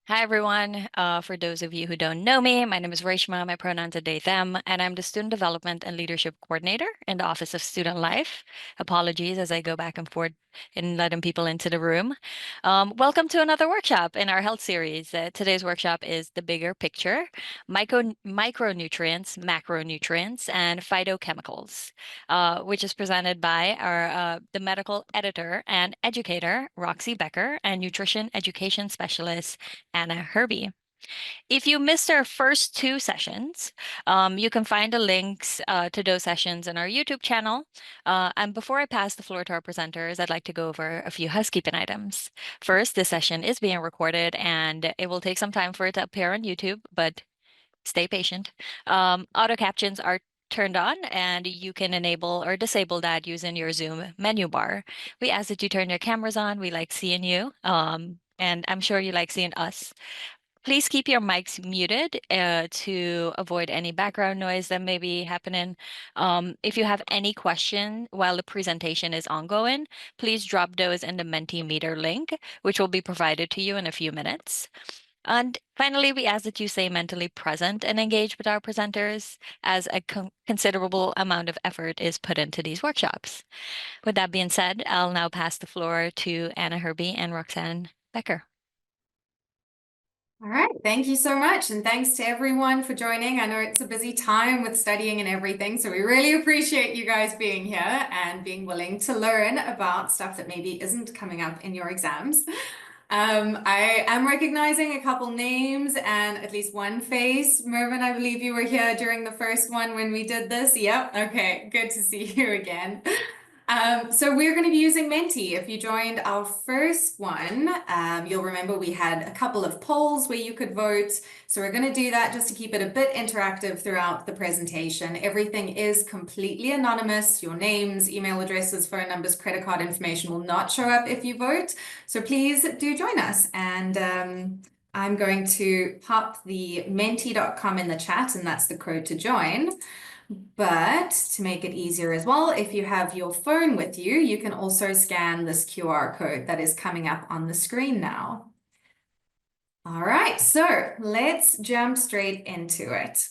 Hi, everyone. For those of you who don't know me, my name is Reshma. My pronouns are they, them, and I'm the Student Development and Leadership Coordinator in the Office of Student Life. Apologies as I go back and forth in letting people into the room. Welcome to another workshop in our health series. Today's workshop is The Bigger Picture, Micronutrients, Macronutrients, and Phytochemicals, which is presented by the medical editor and educator, Roxy Becker, and nutrition education specialist, Anna Herbie. If you missed our first two sessions, you can find the links to those sessions on our YouTube channel. And before I pass the floor to our presenters, I'd like to go over a few housekeeping items. First, this session is being recorded and it will take some time for it to appear on YouTube, but stay patient. Auto captions are turned on and you can enable or disable that using your Zoom menu bar. We ask that you turn your cameras on. We like seeing you. And I'm sure you like seeing us. Please keep your mics muted to avoid any background noise that may be happening. If you have any question while the presentation is ongoing, please drop those in the Mentimeter link, which will be provided to you in a few minutes. And finally, we ask that you stay mentally present and engage with our presenters as a considerable amount of effort is put into these workshops. With that being said, I'll now pass the floor to Anna Herbie and Roxanne Becker. All right, thank you so much. And thanks to everyone for joining. I know it's a busy time with studying and everything, so we really appreciate you guys being here and being willing to learn about stuff that maybe isn't coming up in your exams. I am recognizing a couple names and at least one face. Mervyn, I believe you were here during the first one when we did this. Yep, okay, good to see you again. So we're going to be using Menti. If you joined our first one, you'll remember we had a couple of polls where you could vote. So we're going to do that just to keep it a bit interactive throughout the presentation. Everything is completely anonymous. Your names, email addresses, phone numbers, credit card information will not show up if you vote. So please do join us. And I'm going to pop the menti.com in the chat, and that's the code to join. But to make it easier as well, if you have your phone with you, you can also scan this QR code that is coming up on the screen now. All right, so let's jump straight into it.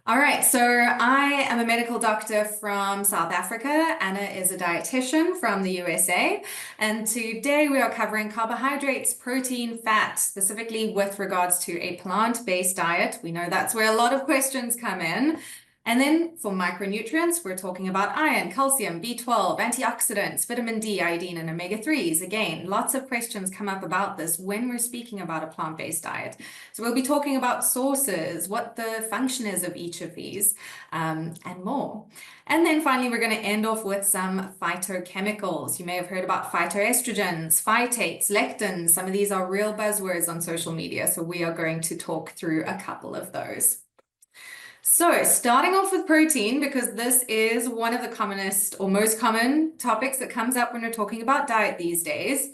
All right, so I am a medical doctor from South Africa. Anna is a dietitian from the USA. And today we are covering carbohydrates, protein, fat, specifically with regards to a plant-based diet. We know that's where a lot of questions come in. And then for micronutrients, we're talking about iron, calcium, B12, antioxidants, vitamin D, iodine, and omega-3s. Again, lots of questions come up about this when we're speaking about a plant-based diet. So we'll be talking about sources, what the function is of each of these, and more. And then finally, we're going to end off with some phytochemicals. You may have heard about phytoestrogens, phytates, lectins. Some of these are real buzzwords on social media, so we are going to talk through a couple of those. So starting off with protein, because this is one of the commonest or most common topics that comes up when we're talking about diet these days.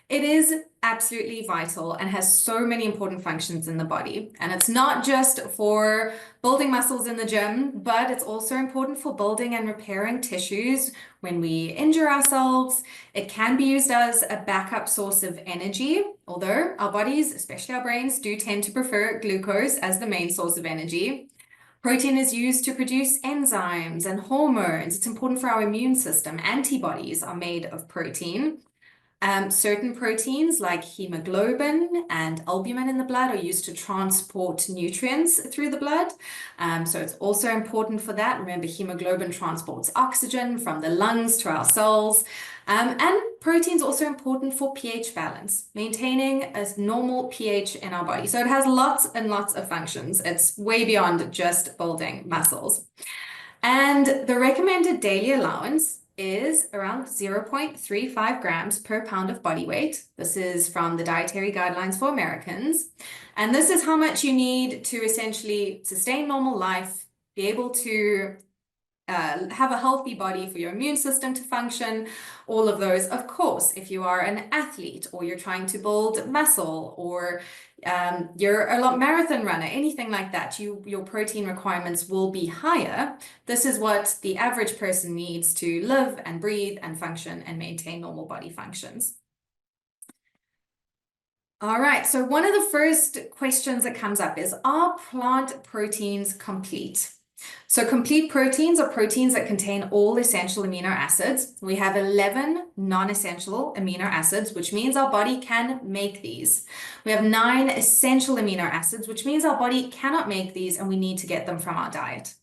It is absolutely vital and has so many important functions in the body. And it's not just for building muscles in the gym, but it's also important for building and repairing tissues when we injure ourselves. It can be used as a backup source of energy, although our bodies, especially our brains, do tend to prefer glucose as the main source of energy. Protein is used to produce enzymes and hormones. It's important for our immune system. Antibodies are made of protein. Certain proteins like hemoglobin and albumin in the blood are used to transport nutrients through the blood. So it's also important for that. Remember, hemoglobin transports oxygen from the lungs to our cells. And protein is also important for pH balance, maintaining a normal pH in our body. So it has lots and lots of functions. It's way beyond just building muscles. And the recommended daily allowance is around 0.35 grams per pound of body weight. This is from the Dietary Guidelines for Americans. And this is how much you need to essentially sustain normal life, be able to have a healthy body for your immune system to function, all of those. Of course, if you are an athlete or you're trying to build muscle or you're a marathon runner, anything like that, your protein requirements will be higher. This is what the average person needs to live and breathe and function and maintain normal body functions. All right, so one of the first questions that comes up is, are plant proteins complete? So complete proteins are proteins that contain all essential amino acids. We have 11 non-essential amino acids, which means our body can make these. We have 9 essential amino acids, which means our body cannot make these and we need to get them from our diet.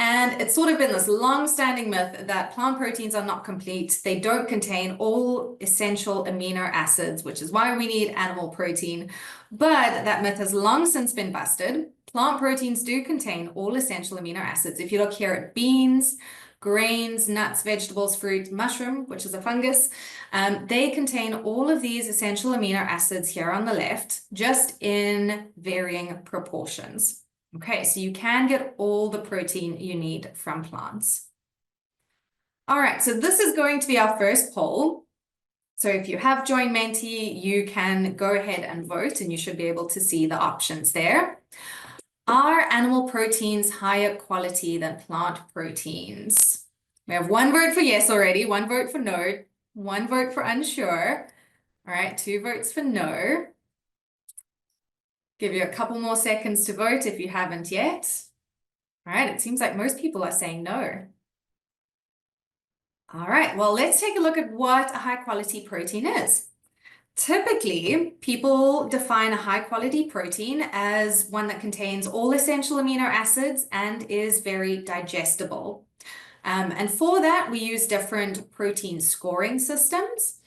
And it's sort of been this long-standing myth that plant proteins are not complete. They don't contain all essential amino acids, which is why we need animal protein. But that myth has long since been busted. Plant proteins do contain all essential amino acids. If you look here at beans, grains, nuts, vegetables, fruit, mushroom, which is a fungus, they contain all of these essential amino acids here on the left, just in varying proportions. Okay, so you can get all the protein you need from plants. All right, so this is going to be our first poll. So if you have joined Menti, you can go ahead and vote and you should be able to see the options there. Are animal proteins higher quality than plant proteins? We have 1 vote for yes already, 1 vote for no, 1 vote for unsure. All right, 2 votes for no. Give you a couple more seconds to vote if you haven't yet. All right, it seems like most people are saying no. All right, well, let's take a look at what a high quality protein is. Typically, people define a high quality protein as one that contains all essential amino acids and is very digestible. And for that, we use different protein scoring systems.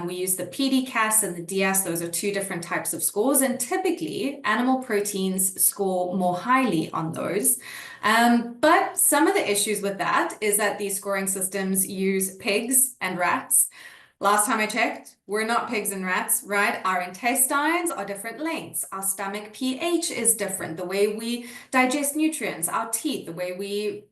We use the PDCAS and the DIAS. Those are 2 different types of scores. And typically, animal proteins score more highly on those. But some of the issues with that is that these scoring systems use pigs and rats. Last time I checked, we're not pigs and rats, right? Our intestines are different lengths. Our stomach pH is different. The way we digest nutrients, our teeth, the way we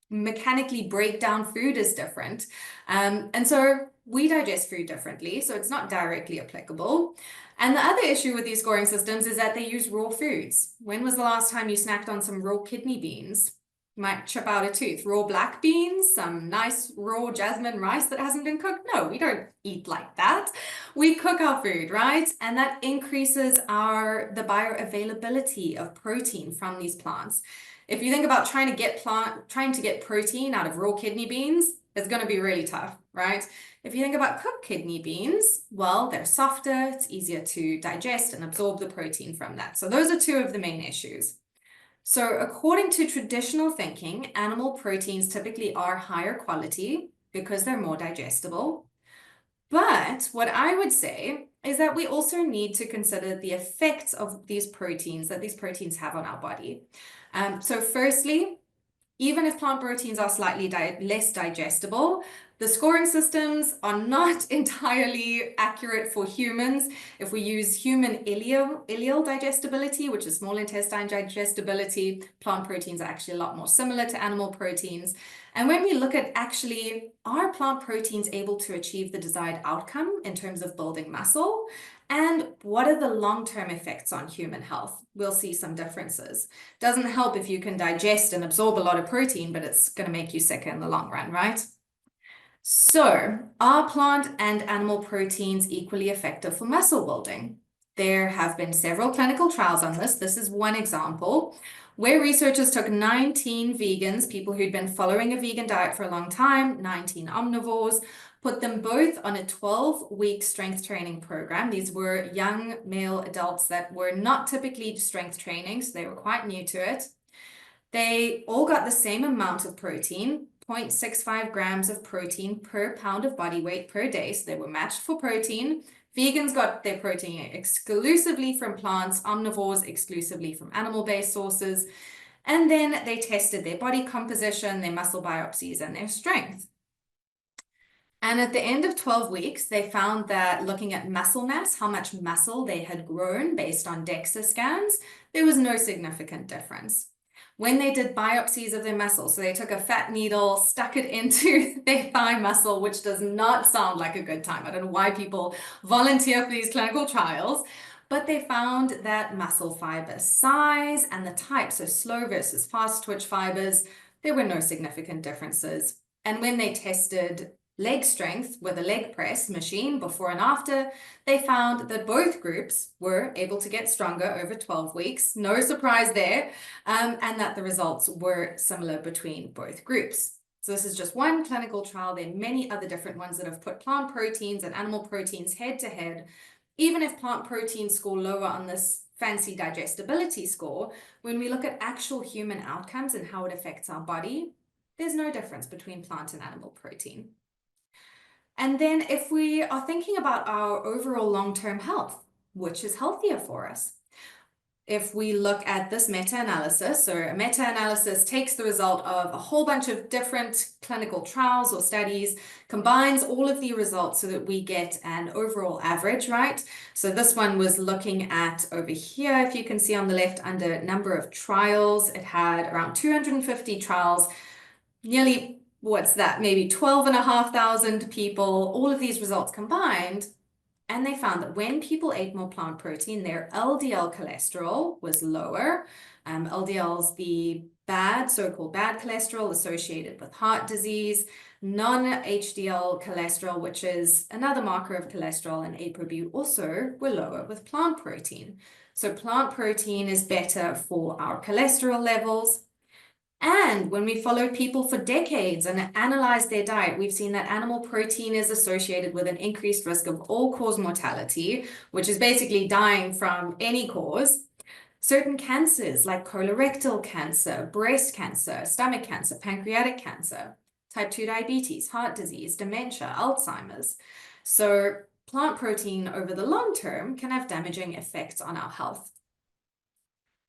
mechanically break down food is different. And so we digest food differently, so it's not directly applicable. And the other issue with these scoring systems is that they use raw foods. When was the last time you snacked on some raw kidney beans? You might chip out a tooth. Raw black beans, some nice raw jasmine rice that hasn't been cooked. No, we don't eat like that. We cook our food, right? And that increases the bioavailability of protein from these plants. If you think about trying to get protein out of raw kidney beans, it's going to be really tough, right? If you think about cooked kidney beans, well, they're softer, it's easier to digest and absorb the protein from that. So those are 2 of the main issues. So according to traditional thinking, animal proteins typically are higher quality because they're more digestible. But what I would say is that we also need to consider the effects of these proteins that these proteins have on our body. So firstly, even if plant proteins are slightly less digestible, the scoring systems are not entirely accurate for humans. If we use human ileal digestibility, which is small intestine digestibility, plant proteins are actually a lot more similar to animal proteins. And when we look at actually, are plant proteins able to achieve the desired outcome in terms of building muscle? And what are the long-term effects on human health? We'll see some differences. Doesn't help if you can digest and absorb a lot of protein, but it's going to make you sicker in the long run, right? So, are plant and animal proteins equally effective for muscle building? There have been several clinical trials on this. This is one example where researchers took 19 vegans, people who'd been following a vegan diet for a long time, 19 omnivores, put them both on a 12-week strength training program. These were young male adults that were not typically strength training, so they were quite new to it. They all got the same amount of protein, 0.65 grams of protein per pound of body weight per day. So they were matched for protein. Vegans got their protein exclusively from plants, omnivores exclusively from animal-based sources. And then they tested their body composition, their muscle biopsies, and their strength. And at the end of 12 weeks, they found that looking at muscle mass, how much muscle they had grown based on DEXA scans, there was no significant difference. When they did biopsies of their muscle, so they took a fat needle, stuck it into their thigh muscle, which does not sound like a good time. I don't know why people volunteer for these clinical trials, but they found that muscle fiber size and the type, so slow versus fast twitch fibers, there were no significant differences. And when they tested leg strength with a leg press machine before and after, they found that both groups were able to get stronger over 12 weeks. No surprise there. And that the results were similar between both groups. So this is just one clinical trial. There are many other different ones that have put plant proteins and animal proteins head to head. Even if plant proteins score lower on this fancy digestibility score, when we look at actual human outcomes and how it affects our body, there's no difference between plant and animal protein. And then if we are thinking about our overall long-term health, which is healthier for us? If we look at this meta-analysis, so a meta-analysis takes the result of a whole bunch of different clinical trials or studies, combines all of the results so that we get an overall average, right? So this one was looking at over here, if you can see on the left under number of trials, it had around 250 trials, nearly, what's that, maybe 12,500 people, all of these results combined. And they found that when people ate more plant protein, their LDL cholesterol was lower. LDL is the bad, so-called bad cholesterol associated with heart disease. Non-HDL cholesterol, which is another marker of cholesterol, and ApoB also were lower with plant protein. So plant protein is better for our cholesterol levels. And when we followed people for decades and analyzed their diet, we've seen that animal protein is associated with an increased risk of all-cause mortality, which is basically dying from any cause. Certain cancers like colorectal cancer, breast cancer, stomach cancer, pancreatic cancer, type 2 diabetes, heart disease, dementia, Alzheimer's. So plant protein over the long term can have damaging effects on our health.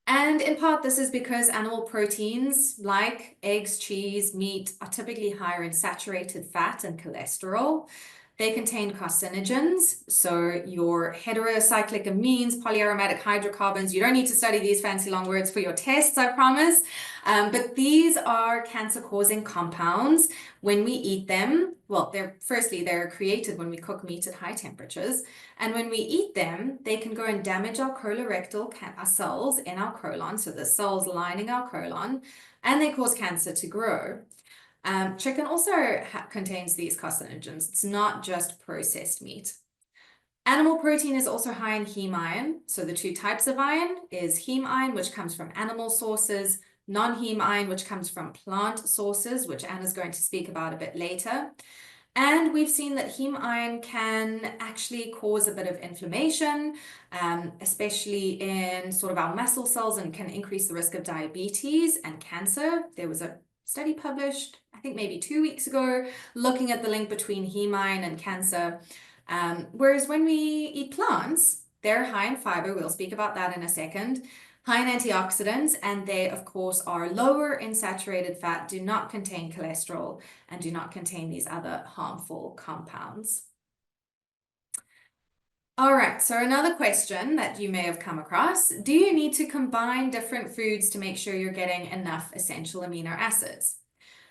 And in part, this is because animal proteins like eggs, cheese, meat are typically higher in saturated fat and cholesterol. They contain carcinogens, so your heterocyclic amines, polyaromatic hydrocarbons. You don't need to study these fancy long words for your tests, I promise. But these are cancer-causing compounds. When we eat them, well, they're created when we cook meat at high temperatures. And when we eat them, they can go and damage our colorectal cells in our colon, so the cells lining our colon, and they cause cancer to grow. Chicken also contains these carcinogens. It's not just processed meat. Animal protein is also high in heme iron. So the two types of iron is heme iron, which comes from animal sources, non-heme iron, which comes from plant sources, which Anna's going to speak about a bit later. And we've seen that heme iron can actually cause a bit of inflammation, especially in sort of our muscle cells, and can increase the risk of diabetes and cancer. There was a study published, I think maybe 2 weeks ago, looking at the link between heme iron and cancer. Whereas when we eat plants, they're high in fiber. We'll speak about that in a second. High in antioxidants, and they, of course, are lower in saturated fat, do not contain cholesterol, and do not contain these other harmful compounds. All right, so another question that you may have come across, do you need to combine different foods to make sure you're getting enough essential amino acids?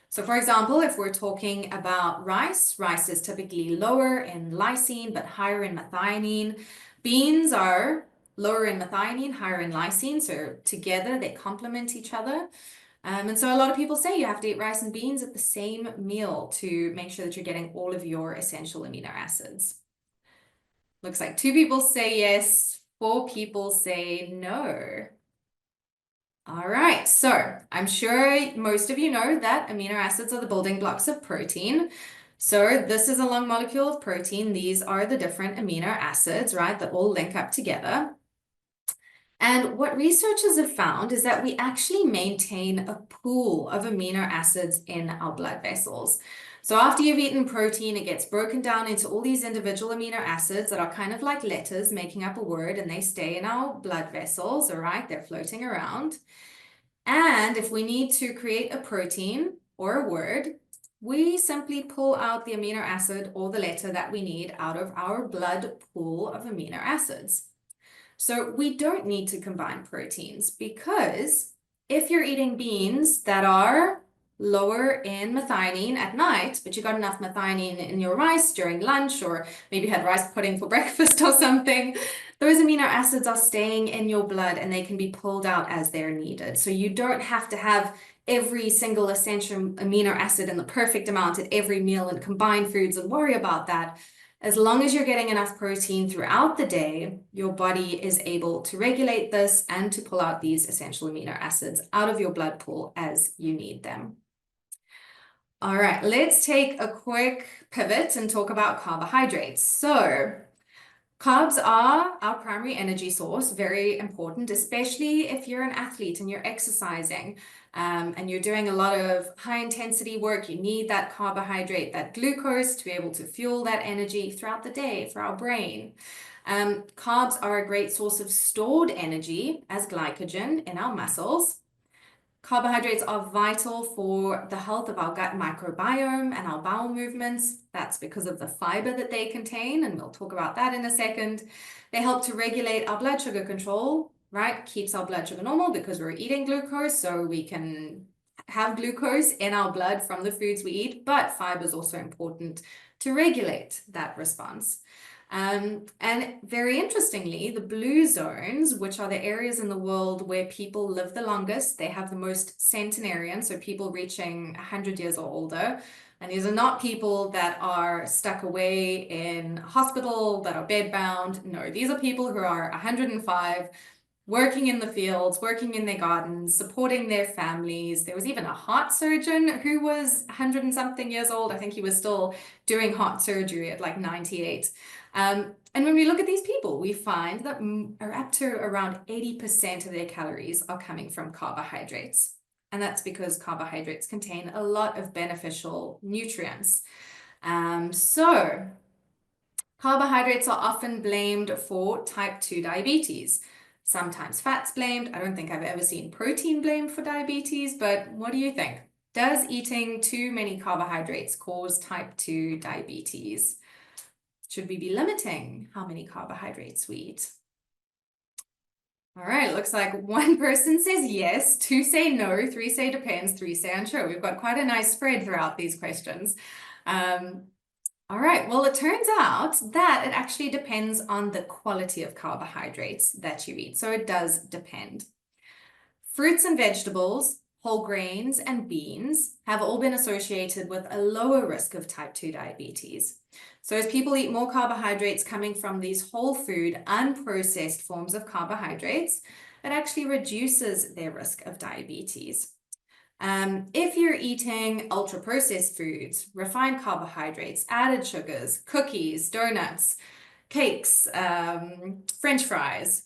So for example, if we're talking about rice, rice is typically lower in lysine, but higher in methionine. Beans are lower in methionine, higher in lysine, so together they complement each other. And so a lot of people say you have to eat rice and beans at the same meal to make sure that you're getting all of your essential amino acids. Looks like 2 people say yes, 4 people say no. All right, so I'm sure most of you know that amino acids are the building blocks of protein. So this is a long molecule of protein. These are the different amino acids, right, that all link up together. And what researchers have found is that we actually maintain a pool of amino acids in our blood vessels. So after you've eaten protein, it gets broken down into all these individual amino acids that are kind of like letters making up a word, and they stay in our blood vessels, all right? They're floating around. And if we need to create a protein or a word, we simply pull out the amino acid or the letter that we need out of our blood pool of amino acids. So we don't need to combine proteins, because if you're eating beans that are lower in methionine at night, but you got enough methionine in your rice during lunch, or maybe you had rice pudding for breakfast or something, those amino acids are staying in your blood and they can be pulled out as they're needed. So you don't have to have every single essential amino acid in the perfect amount at every meal and combine foods and worry about that. As long as you're getting enough protein throughout the day, your body is able to regulate this and to pull out these essential amino acids out of your blood pool as you need them. All right, let's take a quick pivot and talk about carbohydrates. So, carbs are our primary energy source, very important, especially if you're an athlete and you're exercising and you're doing a lot of high intensity work. You need that carbohydrate, that glucose to be able to fuel that energy throughout the day for our brain. Carbs are a great source of stored energy as glycogen in our muscles. Carbohydrates are vital for the health of our gut microbiome and our bowel movements. That's because of the fiber that they contain, and we'll talk about that in a second. They help to regulate our blood sugar control, right? Keeps our blood sugar normal because we're eating glucose, so we can have glucose in our blood from the foods we eat, but fiber is also important to regulate that response. And very interestingly, the blue zones, which are the areas in the world where people live the longest, they have the most centenarian, so people reaching 100 years or older. And these are not people that are stuck away in hospital, that are bedbound. No, these are people who are 105, working in the fields, working in their gardens, supporting their families. There was even a heart surgeon who was 100 and something years old. I think he was still doing heart surgery at like 98. And when we look at these people, we find that are up to around 80% of their calories are coming from carbohydrates. And that's because carbohydrates contain a lot of beneficial nutrients. So carbohydrates are often blamed for type 2 diabetes. Sometimes fat's blamed. I don't think I've ever seen protein blamed for diabetes, but what do you think? Does eating too many carbohydrates cause type 2 diabetes? Should we be limiting how many carbohydrates we eat? All right, looks like one person says yes, two say no, three say depends, three say unsure. We've got quite a nice spread throughout these questions. All right, well, it turns out that it actually depends on the quality of carbohydrates that you eat. So it does depend. Fruits and vegetables, whole grains, and beans have all been associated with a lower risk of type 2 diabetes. So as people eat more carbohydrates coming from these whole food, unprocessed forms of carbohydrates, it actually reduces their risk of diabetes. If you're eating ultra-processed foods, refined carbohydrates, added sugars, cookies, donuts, cakes, French fries,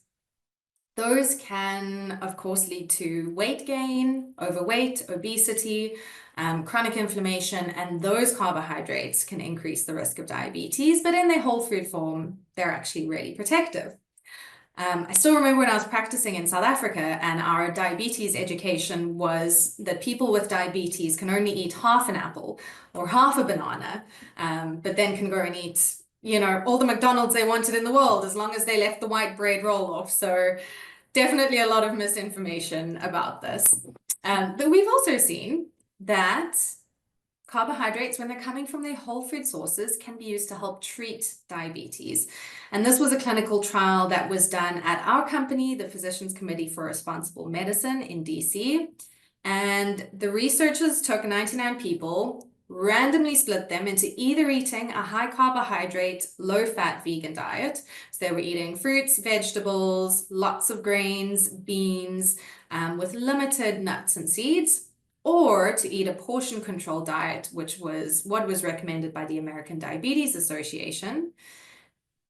those can, of course, lead to weight gain, overweight, obesity, chronic inflammation, and those carbohydrates can increase the risk of diabetes, but in their whole food form, they're actually really protective. I still remember when I was practicing in South Africa and our diabetes education was that people with diabetes can only eat half an apple or half a banana, but then can go and eat, you know, all the McDonald's they wanted in the world as long as they left the white bread roll off. So definitely a lot of misinformation about this. But we've also seen that carbohydrates, when they're coming from their whole food sources, can be used to help treat diabetes. And this was a clinical trial that was done at our company, the Physicians Committee for Responsible Medicine in DC. And the researchers took 99 people, randomly split them into either eating a high carbohydrate, low fat vegan diet. So they were eating fruits, vegetables, lots of grains, beans, with limited nuts and seeds, or to eat a portion control diet, which was what was recommended by the American Diabetes Association.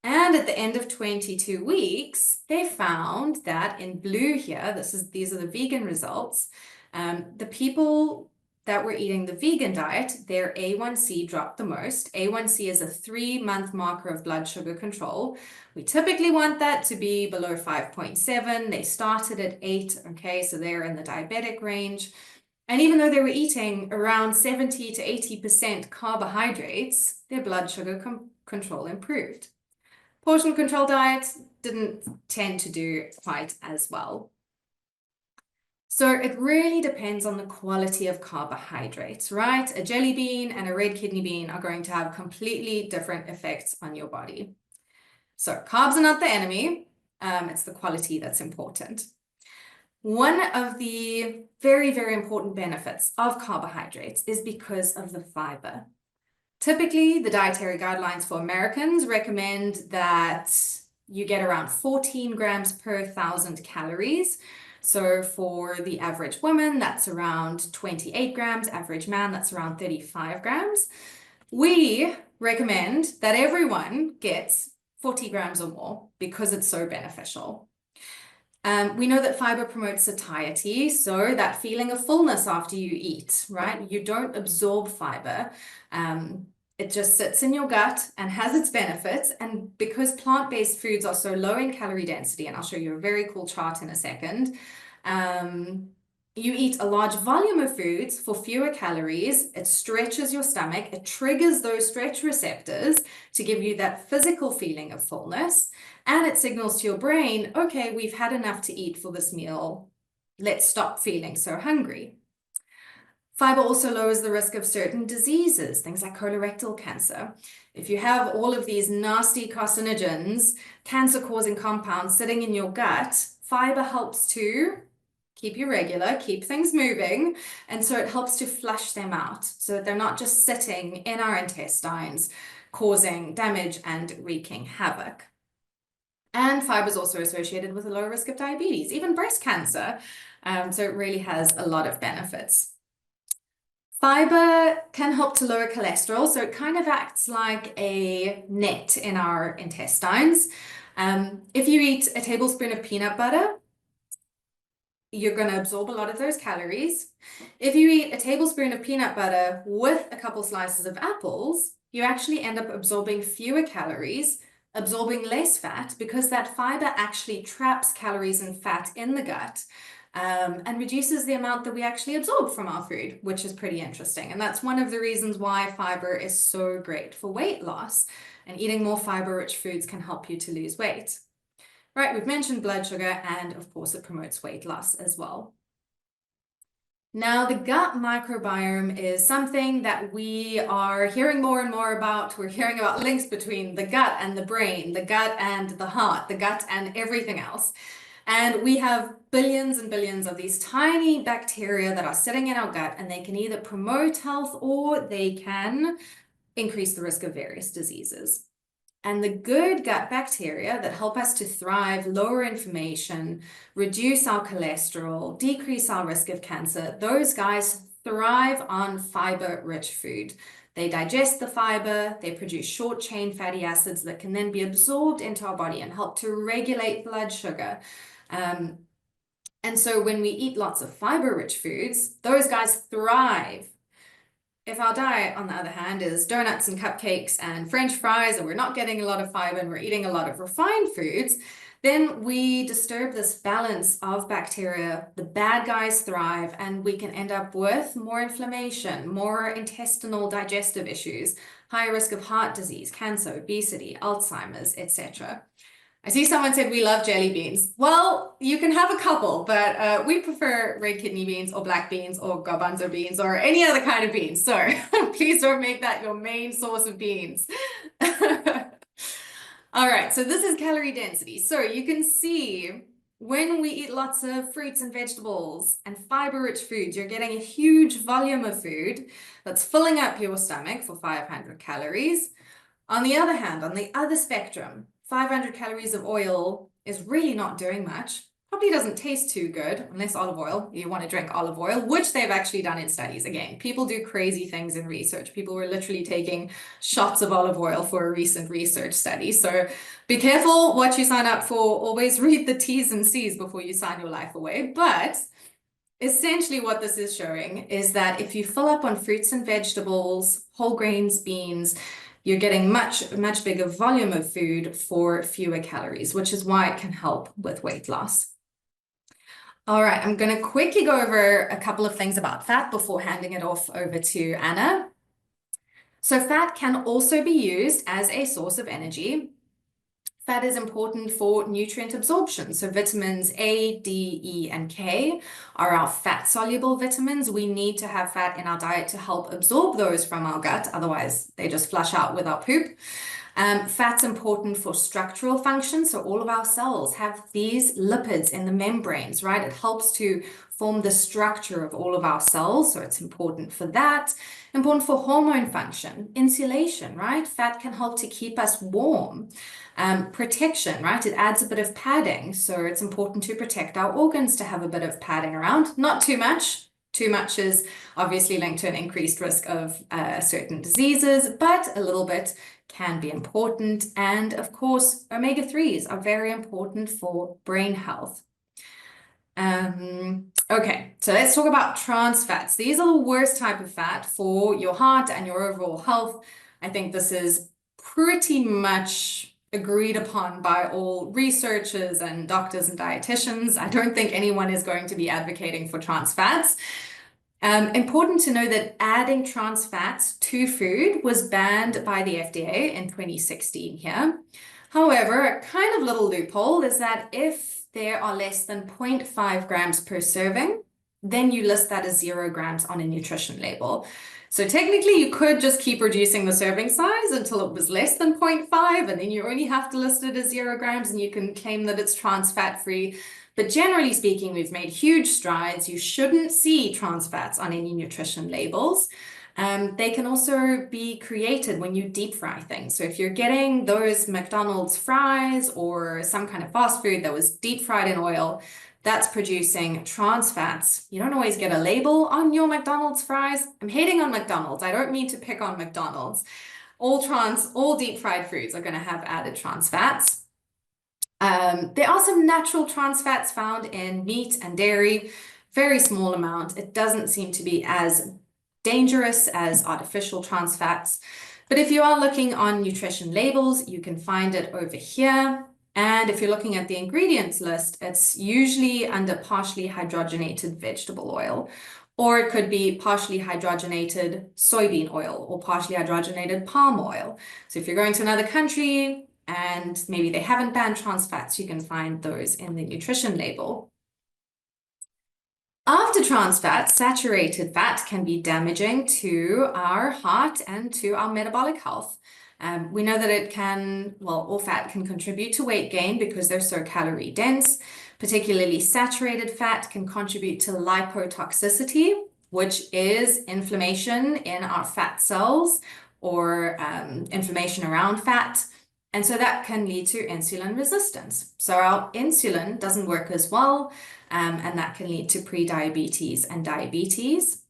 And at the end of 22 weeks, they found that in blue here, these are the vegan results, the people that were eating the vegan diet, their A1C dropped the most. A1C is a 3-month marker of blood sugar control. We typically want that to be below 5.7. They started at 8, okay, so they're in the diabetic range. And even though they were eating around 70 to 80% carbohydrates, their blood sugar control improved. Portion control diets didn't tend to do quite as well. So it really depends on the quality of carbohydrates, right? A jelly bean and a red kidney bean are going to have completely different effects on your body. So carbs are not the enemy. It's the quality that's important. One of the very, very important benefits of carbohydrates is because of the fiber. Typically, the dietary guidelines for Americans recommend that you get around 14 grams per 1,000 calories. So for the average woman, that's around 28 grams. Average man, that's around 35 grams. We recommend that everyone gets 40 grams or more because it's so beneficial. We know that fiber promotes satiety, so that feeling of fullness after you eat, right? You don't absorb fiber. It just sits in your gut and has its benefits. And because plant-based foods are so low in calorie density, and I'll show you a very cool chart in a second, you eat a large volume of foods for fewer calories. It stretches your stomach. It triggers those stretch receptors to give you that physical feeling of fullness. And it signals to your brain, okay, we've had enough to eat for this meal. Let's stop feeling so hungry. Fiber also lowers the risk of certain diseases, things like colorectal cancer. If you have all of these nasty carcinogens, cancer-causing compounds sitting in your gut, fiber helps to keep you regular, keep things moving, and so it helps to flush them out so that they're not just sitting in our intestines, causing damage and wreaking havoc. And fiber is also associated with a lower risk of diabetes, even breast cancer. So it really has a lot of benefits. Fiber can help to lower cholesterol, so it kind of acts like a net in our intestines. If you eat a tablespoon of peanut butter, you're going to absorb a lot of those calories. If you eat a tablespoon of peanut butter with a couple slices of apples, you actually end up absorbing fewer calories, absorbing less fat, because that fiber actually traps calories and fat in the gut. And reduces the amount that we actually absorb from our food, which is pretty interesting. And that's one of the reasons why fiber is so great for weight loss. And eating more fiber-rich foods can help you to lose weight. Right, we've mentioned blood sugar, and of course it promotes weight loss as well. Now, the gut microbiome is something that we are hearing more and more about. We're hearing about links between the gut and the brain, the gut and the heart, the gut and everything else. And we have billions and billions of these tiny bacteria that are sitting in our gut, and they can either promote health or they can increase the risk of various diseases. And the good gut bacteria that help us to thrive, lower inflammation, reduce our cholesterol, decrease our risk of cancer, those guys thrive on fiber-rich food. They digest the fiber, they produce short-chain fatty acids that can then be absorbed into our body and help to regulate blood sugar. And so when we eat lots of fiber-rich foods, those guys thrive. If our diet, on the other hand, is donuts and cupcakes and French fries, and we're not getting a lot of fiber and we're eating a lot of refined foods, then we disturb this balance of bacteria. The bad guys thrive, and we can end up with more inflammation, more intestinal digestive issues, higher risk of heart disease, cancer, obesity, Alzheimer's, etc. I see someone said we love jelly beans. Well, you can have a couple, but we prefer red kidney beans or black beans or garbanzo beans or any other kind of beans. So please don't make that your main source of beans. All right, so this is calorie density. So you can see when we eat lots of fruits and vegetables and fiber-rich foods, you're getting a huge volume of food that's filling up your stomach for 500 calories. On the other hand, on the other spectrum, 500 calories of oil is really not doing much. Probably doesn't taste too good, unless olive oil. You want to drink olive oil, which they've actually done in studies. Again, people do crazy things in research. People were literally taking shots of olive oil for a recent research study. So be careful what you sign up for. Always read the T's and C's before you sign your life away. But essentially what this is showing is that if you fill up on fruits and vegetables, whole grains, beans, you're getting much bigger volume of food for fewer calories, which is why it can help with weight loss. All right, I'm going to quickly go over a couple of things about fat before handing it off over to Anna. So fat can also be used as a source of energy. Fat is important for nutrient absorption. So vitamins A, D, E, and K are our fat-soluble vitamins. We need to have fat in our diet to help absorb those from our gut. Otherwise, they just flush out with our poop. Fat's important for structural function. So all of our cells have these lipids in the membranes, right? It helps to form the structure of all of our cells. So it's important for that. Important for hormone function, insulation, right? Fat can help to keep us warm. Protection, right? It adds a bit of padding. So it's important to protect our organs to have a bit of padding around. Not too much. Too much is obviously linked to an increased risk of certain diseases, but a little bit can be important. And of course, omega-3s are very important for brain health. Okay, so let's talk about trans fats. These are the worst type of fat for your heart and your overall health. I think this is pretty much agreed upon by all researchers and doctors and dietitians. I don't think anyone is going to be advocating for trans fats. Important to know that adding trans fats to food was banned by the FDA in 2016 here. However, a kind of little loophole is that if there are less than 0.5 grams per serving, then you list that as 0 grams on a nutrition label. So technically you could just keep reducing the serving size until it was less than 0.5, and then you only have to list it as 0 grams and you can claim that it's trans fat free. But generally speaking, we've made huge strides. You shouldn't see trans fats on any nutrition labels. They can also be created when you deep fry things. So if you're getting those McDonald's fries or some kind of fast food that was deep fried in oil, that's producing trans fats. You don't always get a label on your McDonald's fries. I'm hating on McDonald's. I don't mean to pick on McDonald's. All deep fried foods are going to have added trans fats. There are some natural trans fats found in meat and dairy, very small amount. It doesn't seem to be as dangerous as artificial trans fats. But if you are looking on nutrition labels, you can find it over here. And if you're looking at the ingredients list, it's usually under partially hydrogenated vegetable oil, or it could be partially hydrogenated soybean oil or partially hydrogenated palm oil. So if you're going to another country and maybe they haven't banned trans fats, you can find those in the nutrition label. After trans fat, saturated fat can be damaging to our heart and to our metabolic health. We know that it can, well, all fat can contribute to weight gain because they're so calorie dense. Particularly saturated fat can contribute to lipotoxicity, which is inflammation in our fat cells or inflammation around fat. And so that can lead to insulin resistance. So our insulin doesn't work as well, and that can lead to prediabetes and diabetes.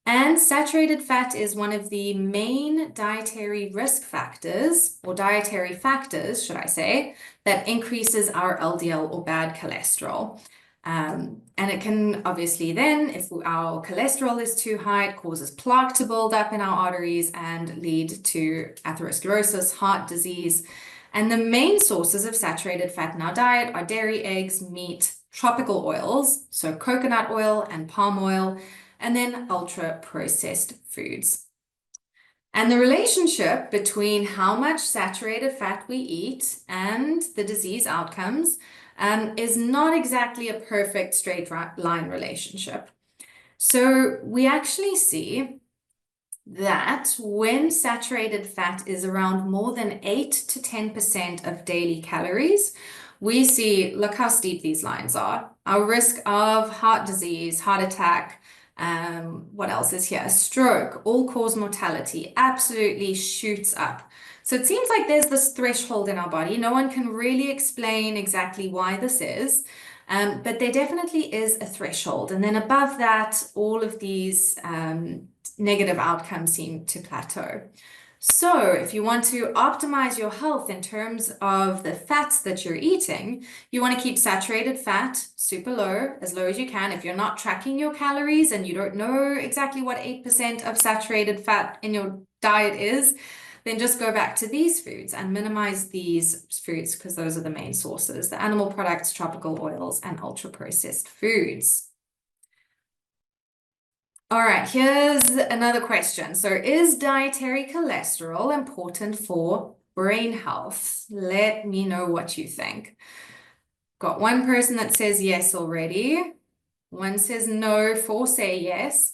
And saturated fat is one of the main dietary risk factors, or dietary factors, should I say, that increases our LDL or bad cholesterol. And it can obviously then, if our cholesterol is too high, it causes plaque to build up in our arteries and lead to atherosclerosis, heart disease. And the main sources of saturated fat in our diet are dairy, eggs, meat, tropical oils, so coconut oil and palm oil, and then ultra-processed foods. And the relationship between how much saturated fat we eat and the disease outcomes is not exactly a perfect straight line relationship. So we actually see that when saturated fat is around more than 8 to 10% of daily calories, we see, look how steep these lines are. Our risk of heart disease, heart attack, what else is here? Stroke, all-cause mortality absolutely shoots up. So it seems like there's this threshold in our body. No one can really explain exactly why this is, but there definitely is a threshold. And then above that, all of these negative outcomes seem to plateau. So if you want to optimize your health in terms of the fats that you're eating, you want to keep saturated fat super low, as low as you can. If you're not tracking your calories and you don't know exactly what 8% of saturated fat in your diet is, then just go back to these foods and minimize these foods because those are the main sources, the animal products, tropical oils, and ultra-processed foods. All right, here's another question. So is dietary cholesterol important for brain health? Let me know what you think. Got one person that says yes already. One says no, 4 say yes.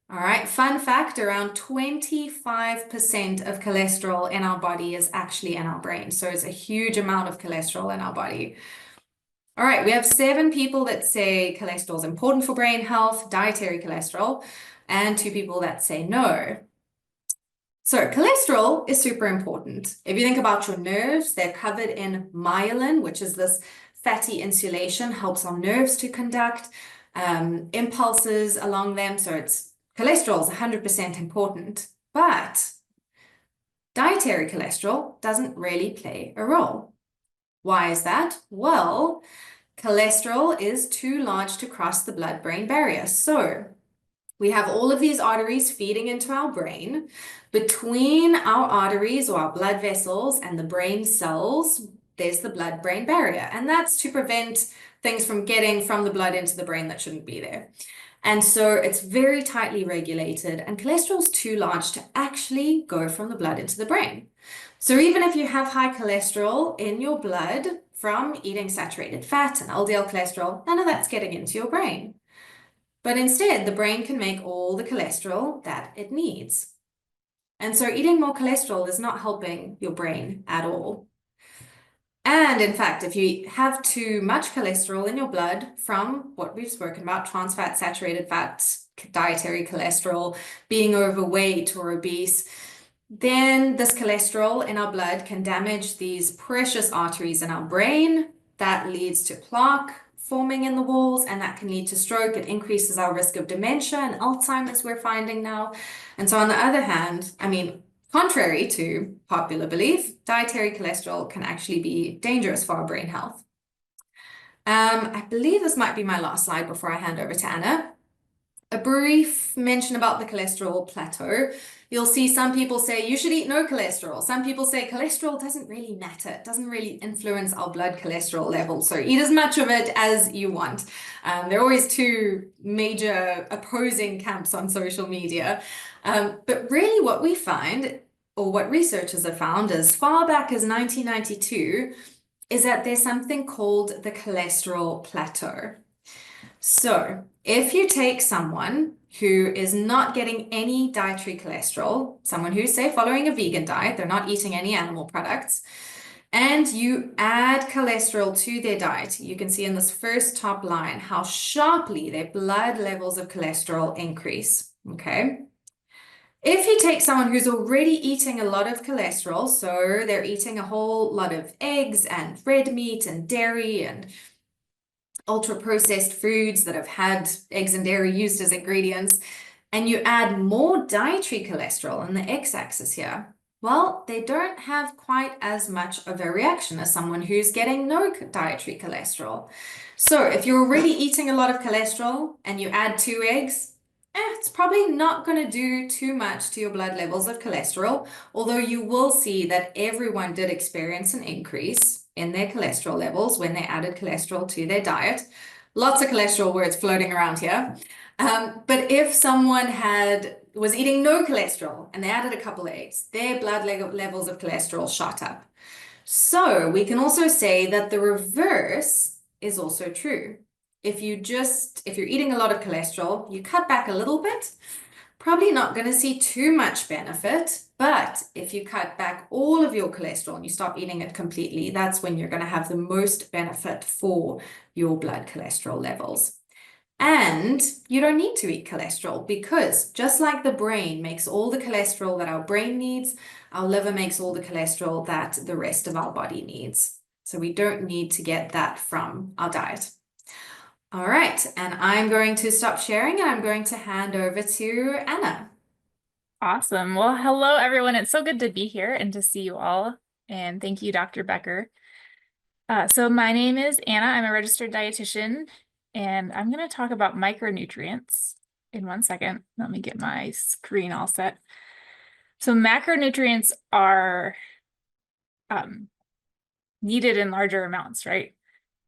All right, fun fact, around 25% of cholesterol in our body is actually in our brain. So it's a huge amount of cholesterol in our body. All right, we have 7 people that say cholesterol is important for brain health, dietary cholesterol, and 2 people that say no. So cholesterol is super important. If you think about your nerves, they're covered in myelin, which is this fatty insulation, helps our nerves to conduct impulses along them. So it's cholesterol is 100% important, but dietary cholesterol doesn't really play a role. Why is that? Well, cholesterol is too large to cross the blood-brain barrier. So we have all of these arteries feeding into our brain. Between our arteries or our blood vessels and the brain cells, there's the blood-brain barrier. And that's to prevent things from getting from the blood into the brain that shouldn't be there. And so it's very tightly regulated, and cholesterol is too large to actually go from the blood into the brain. So even if you have high cholesterol in your blood from eating saturated fat and LDL cholesterol, none of that's getting into your brain. But instead, the brain can make all the cholesterol that it needs. And so eating more cholesterol is not helping your brain at all. And in fact, if you have too much cholesterol in your blood from what we've spoken about, trans fat, saturated fats, dietary cholesterol, being overweight or obese, then this cholesterol in our blood can damage these precious arteries in our brain. That leads to plaque forming in the walls, and that can lead to stroke. It increases our risk of dementia and Alzheimer's, we're finding now. And so on the other hand, contrary to popular belief, dietary cholesterol can actually be dangerous for our brain health. I believe this might be my last slide before I hand over to Anna. A brief mention about the cholesterol plateau. You'll see some people say you should eat no cholesterol. Some people say cholesterol doesn't really matter. It doesn't really influence our blood cholesterol levels. So eat as much of it as you want. There are always 2 major opposing camps on social media. But really what we find, or what researchers have found as far back as 1992, is that there's something called the cholesterol plateau. So, if you take someone who is not getting any dietary cholesterol, someone who's, say, following a vegan diet, they're not eating any animal products, and you add cholesterol to their diet, you can see in this first top line how sharply their blood levels of cholesterol increase. Okay. If you take someone who's already eating a lot of cholesterol, so they're eating a whole lot of eggs and red meat and dairy and ultra processed foods that have had eggs and dairy used as ingredients, and you add more dietary cholesterol on the x-axis here, well, they don't have quite as much of a reaction as someone who's getting no dietary cholesterol. So if you're already eating a lot of cholesterol and you add 2 eggs, it's probably not going to do too much to your blood levels of cholesterol, although you will see that everyone did experience an increase in their cholesterol levels when they added cholesterol to their diet. Lots of cholesterol words floating around here. But if someone was eating no cholesterol and they added a couple of eggs, their blood levels of cholesterol shot up. So we can also say that the reverse is also true. If you're eating a lot of cholesterol, you cut back a little bit, probably not going to see too much benefit. But if you cut back all of your cholesterol and you stop eating it completely, that's when you're going to have the most benefit for your blood cholesterol levels. And you don't need to eat cholesterol because just like the brain makes all the cholesterol that our brain needs, our liver makes all the cholesterol that the rest of our body needs. So we don't need to get that from our diet. All right, and I'm going to stop sharing and I'm going to hand over to Anna. Awesome. Well, hello, everyone. It's so good to be here and to see you all. And thank you, Dr. Becker. So my name is Anna. I'm a registered dietitian, and I'm going to talk about micronutrients in 1 second. Let me get my screen all set. So macronutrients are needed in larger amounts, right?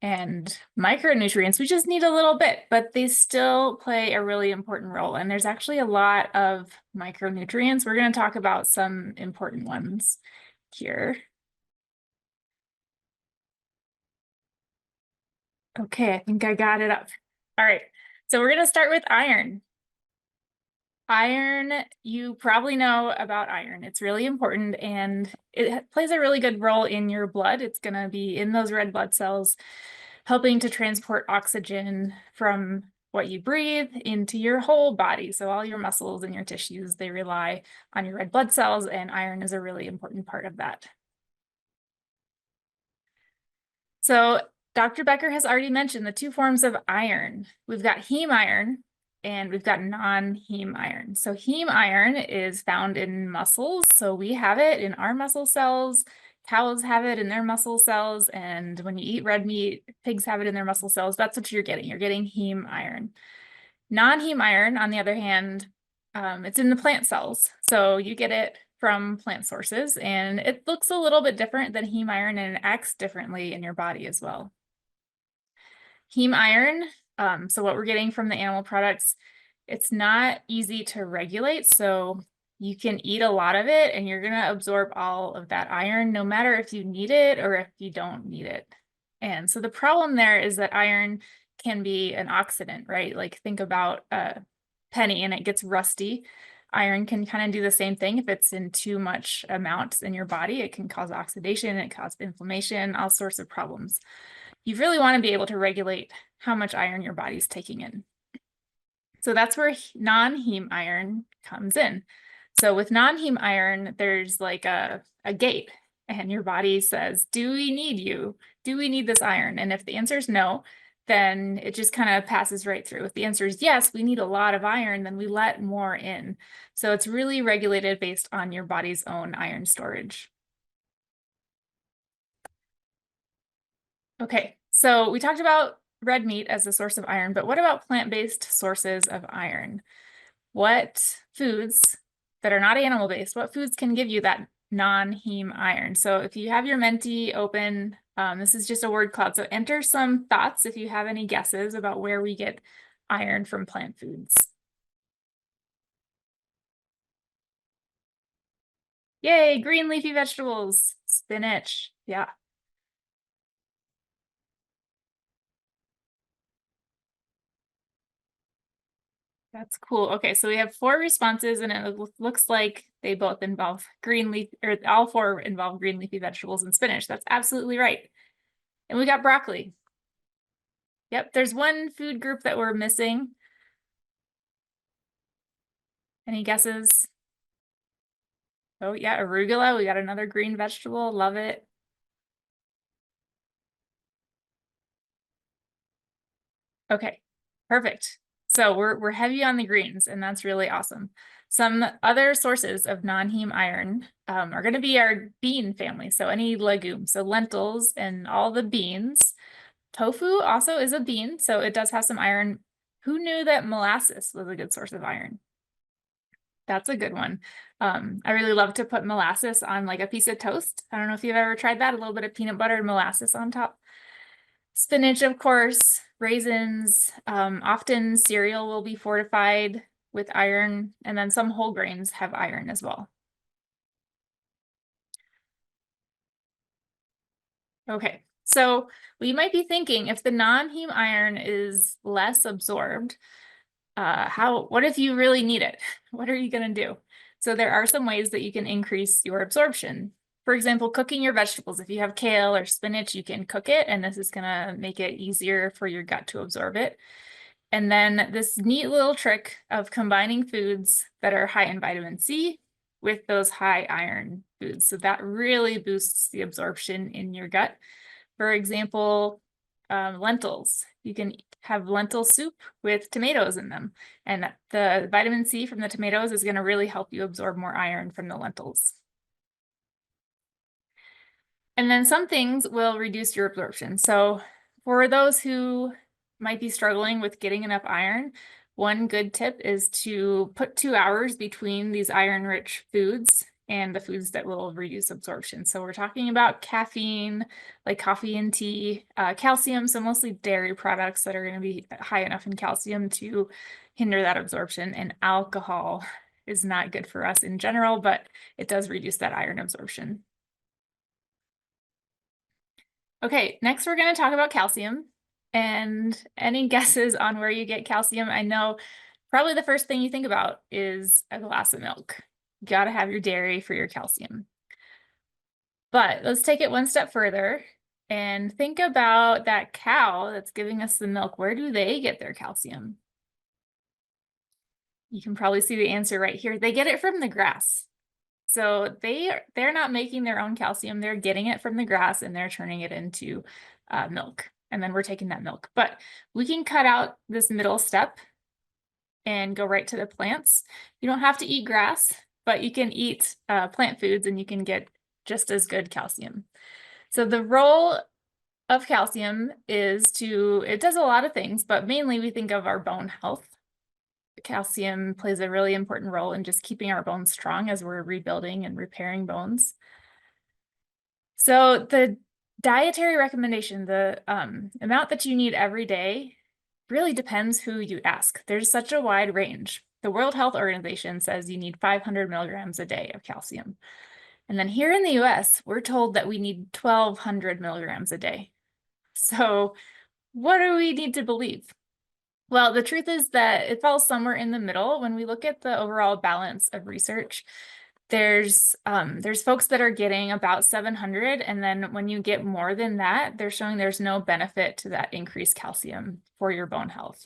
And micronutrients, we just need a little bit, but they still play a really important role. And there's actually a lot of micronutrients. We're going to talk about some important ones here. Okay, I think I got it up. All right, so we're going to start with iron. Iron, you probably know about iron. It's really important and it plays a really good role in your blood. It's going to be in those red blood cells, helping to transport oxygen from what you breathe into your whole body. So all your muscles and your tissues, they rely on your red blood cells, and iron is a really important part of that. So Dr. Becker has already mentioned the two forms of iron. We've got heme iron and we've got non-heme iron. So heme iron is found in muscles. So we have it in our muscle cells. Cows have it in their muscle cells. And when you eat red meat, pigs have it in their muscle cells. That's what you're getting. You're getting heme iron. Non-heme iron, on the other hand, it's in the plant cells. So you get it from plant sources, and it looks a little bit different than heme iron, and it acts differently in your body as well. Heme iron, so what we're getting from the animal products, it's not easy to regulate. So you can eat a lot of it and you're going to absorb all of that iron, no matter if you need it or if you don't need it. And so the problem there is that iron can be an oxidant, right? Like think about a penny and it gets rusty. Iron can kind of do the same thing. If it's in too much amounts in your body, it can cause oxidation, it causes inflammation, all sorts of problems. You really want to be able to regulate how much iron your body's taking in. So that's where non-heme iron comes in. So with non-heme iron, there's like a gate, and your body says, do we need you? Do we need this iron? And if the answer is no, then it just kind of passes right through. If the answer is yes, we need a lot of iron, then we let more in. So it's really regulated based on your body's own iron storage. Okay, so we talked about red meat as a source of iron, but what about plant-based sources of iron? What foods that are not animal-based, what foods can give you that non-heme iron? So if you have your Menti open, this is just a word cloud. So enter some thoughts if you have any guesses about where we get iron from plant foods. Yay, green leafy vegetables, spinach, yeah. That's cool. Okay, so we have 4 responses, and it looks like they both involve green leaf, or all 4 involve green leafy vegetables and spinach. That's absolutely right. And we got broccoli. Yep, there's one food group that we're missing. Any guesses? Oh yeah, arugula. We got another green vegetable. Love it. Okay, perfect. So we're heavy on the greens, and that's really awesome. Some other sources of non-heme iron are going to be our bean family. So any legumes, so lentils and all the beans. Tofu also is a bean, so it does have some iron. Who knew that molasses was a good source of iron? That's a good one. I really love to put molasses on like a piece of toast. I don't know if you've ever tried that, a little bit of peanut butter and molasses on top. Spinach, of course, raisins. Often cereal will be fortified with iron, and then some whole grains have iron as well. Okay, so we might be thinking if the non-heme iron is less absorbed, what if you really need it? What are you going to do? So there are some ways that you can increase your absorption. For example, cooking your vegetables. If you have kale or spinach, you can cook it, and this is going to make it easier for your gut to absorb it. And then this neat little trick of combining foods that are high in vitamin C with those high iron foods. So that really boosts the absorption in your gut. For example, lentils. You can have lentil soup with tomatoes in them. And the vitamin C from the tomatoes is going to really help you absorb more iron from the lentils. And then some things will reduce your absorption. So for those who might be struggling with getting enough iron, one good tip is to put 2 hours between these iron-rich foods and the foods that will reduce absorption. So we're talking about caffeine, like coffee and tea, calcium, so mostly dairy products that are going to be high enough in calcium to hinder that absorption, and alcohol is not good for us in general, but it does reduce that iron absorption. Okay, next we're going to talk about calcium. And any guesses on where you get calcium? I know probably the first thing you think about is a glass of milk. You got to have your dairy for your calcium. But let's take it one step further and think about that cow that's giving us the milk. Where do they get their calcium? You can probably see the answer right here. They get it from the grass. So they're not making their own calcium. They're getting it from the grass and they're turning it into milk. And then we're taking that milk. But we can cut out this middle step and go right to the plants. You don't have to eat grass, but you can eat plant foods and you can get just as good calcium. So the role of calcium is it does a lot of things, but mainly we think of our bone health. Calcium plays a really important role in just keeping our bones strong as we're rebuilding and repairing bones. So the dietary recommendation, the amount that you need every day really depends who you ask. There's such a wide range. The World Health Organization says you need 500 milligrams a day of calcium. And then here in the US, we're told that we need 1,200 milligrams a day. So what do we need to believe? Well, the truth is that it falls somewhere in the middle. When we look at the overall balance of research, there's folks that are getting about 700, and then when you get more than that, they're showing there's no benefit to that increased calcium for your bone health.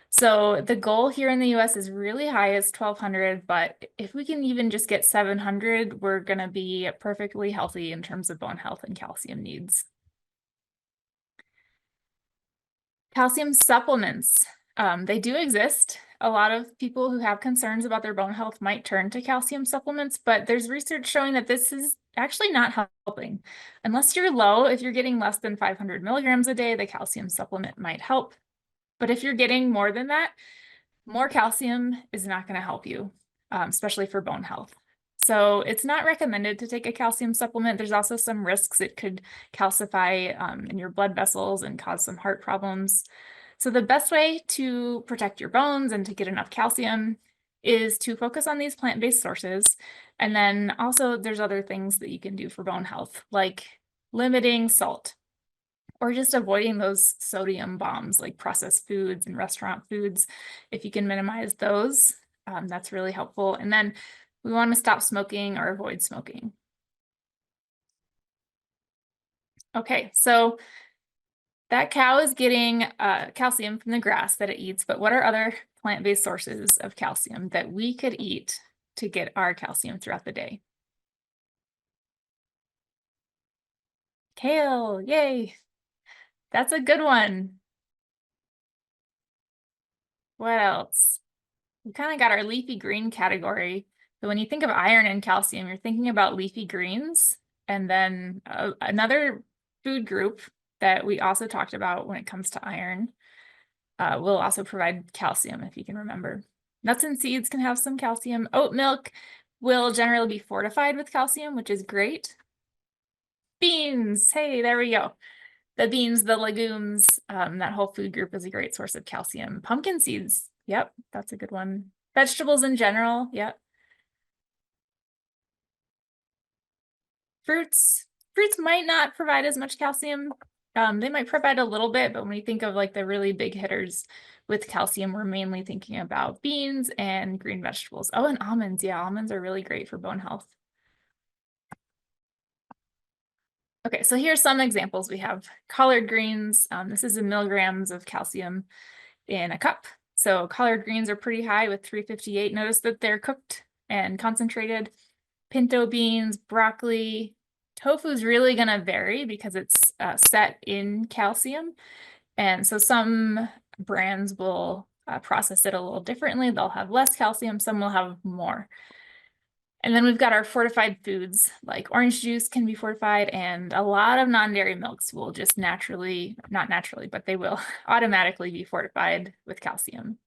So the goal here in the US is really high, is 1,200, but if we can even just get 700, we're going to be perfectly healthy in terms of bone health and calcium needs. Calcium supplements. They do exist. A lot of people who have concerns about their bone health might turn to calcium supplements, but there's research showing that this is actually not helping. Unless you're low, if you're getting less than 500 milligrams a day, the calcium supplement might help. But if you're getting more than that, more calcium is not going to help you, especially for bone health. So it's not recommended to take a calcium supplement. There's also some risks. It could calcify in your blood vessels and cause some heart problems. So the best way to protect your bones and to get enough calcium is to focus on these plant-based sources. And then also there's other things that you can do for bone health, like limiting salt or just avoiding those sodium bombs like processed foods and restaurant foods. If you can minimize those, that's really helpful. And then we want to stop smoking or avoid smoking. Okay, so that cow is getting calcium from the grass that it eats, but what are other plant-based sources of calcium that we could eat to get our calcium throughout the day? Kale, yay. That's a good one. What else? We kind of got our leafy green category. So when you think of iron and calcium, you're thinking about leafy greens. And then another food group that we also talked about when it comes to iron will also provide calcium, if you can remember. Nuts and seeds can have some calcium. Oat milk will generally be fortified with calcium, which is great. Beans, hey, there we go. The beans, the legumes, that whole food group is a great source of calcium. Pumpkin seeds, yep, that's a good one. Vegetables in general, yep. Fruits might not provide as much calcium. They might provide a little bit, but when you think of like the really big hitters with calcium, we're mainly thinking about beans and green vegetables. Oh, and almonds. Yeah, almonds are really great for bone health. Okay, so here's some examples. We have collard greens. This is in milligrams of calcium in a cup. So collard greens are pretty high with 358. Notice that they're cooked and concentrated. Pinto beans, broccoli. Tofu is really going to vary because it's set in calcium. And so some brands will process it a little differently. They'll have less calcium, some will have more. And then we've got our fortified foods, like orange juice can be fortified, and a lot of non-dairy milks will just naturally, not naturally, but they will automatically be fortified with calcium.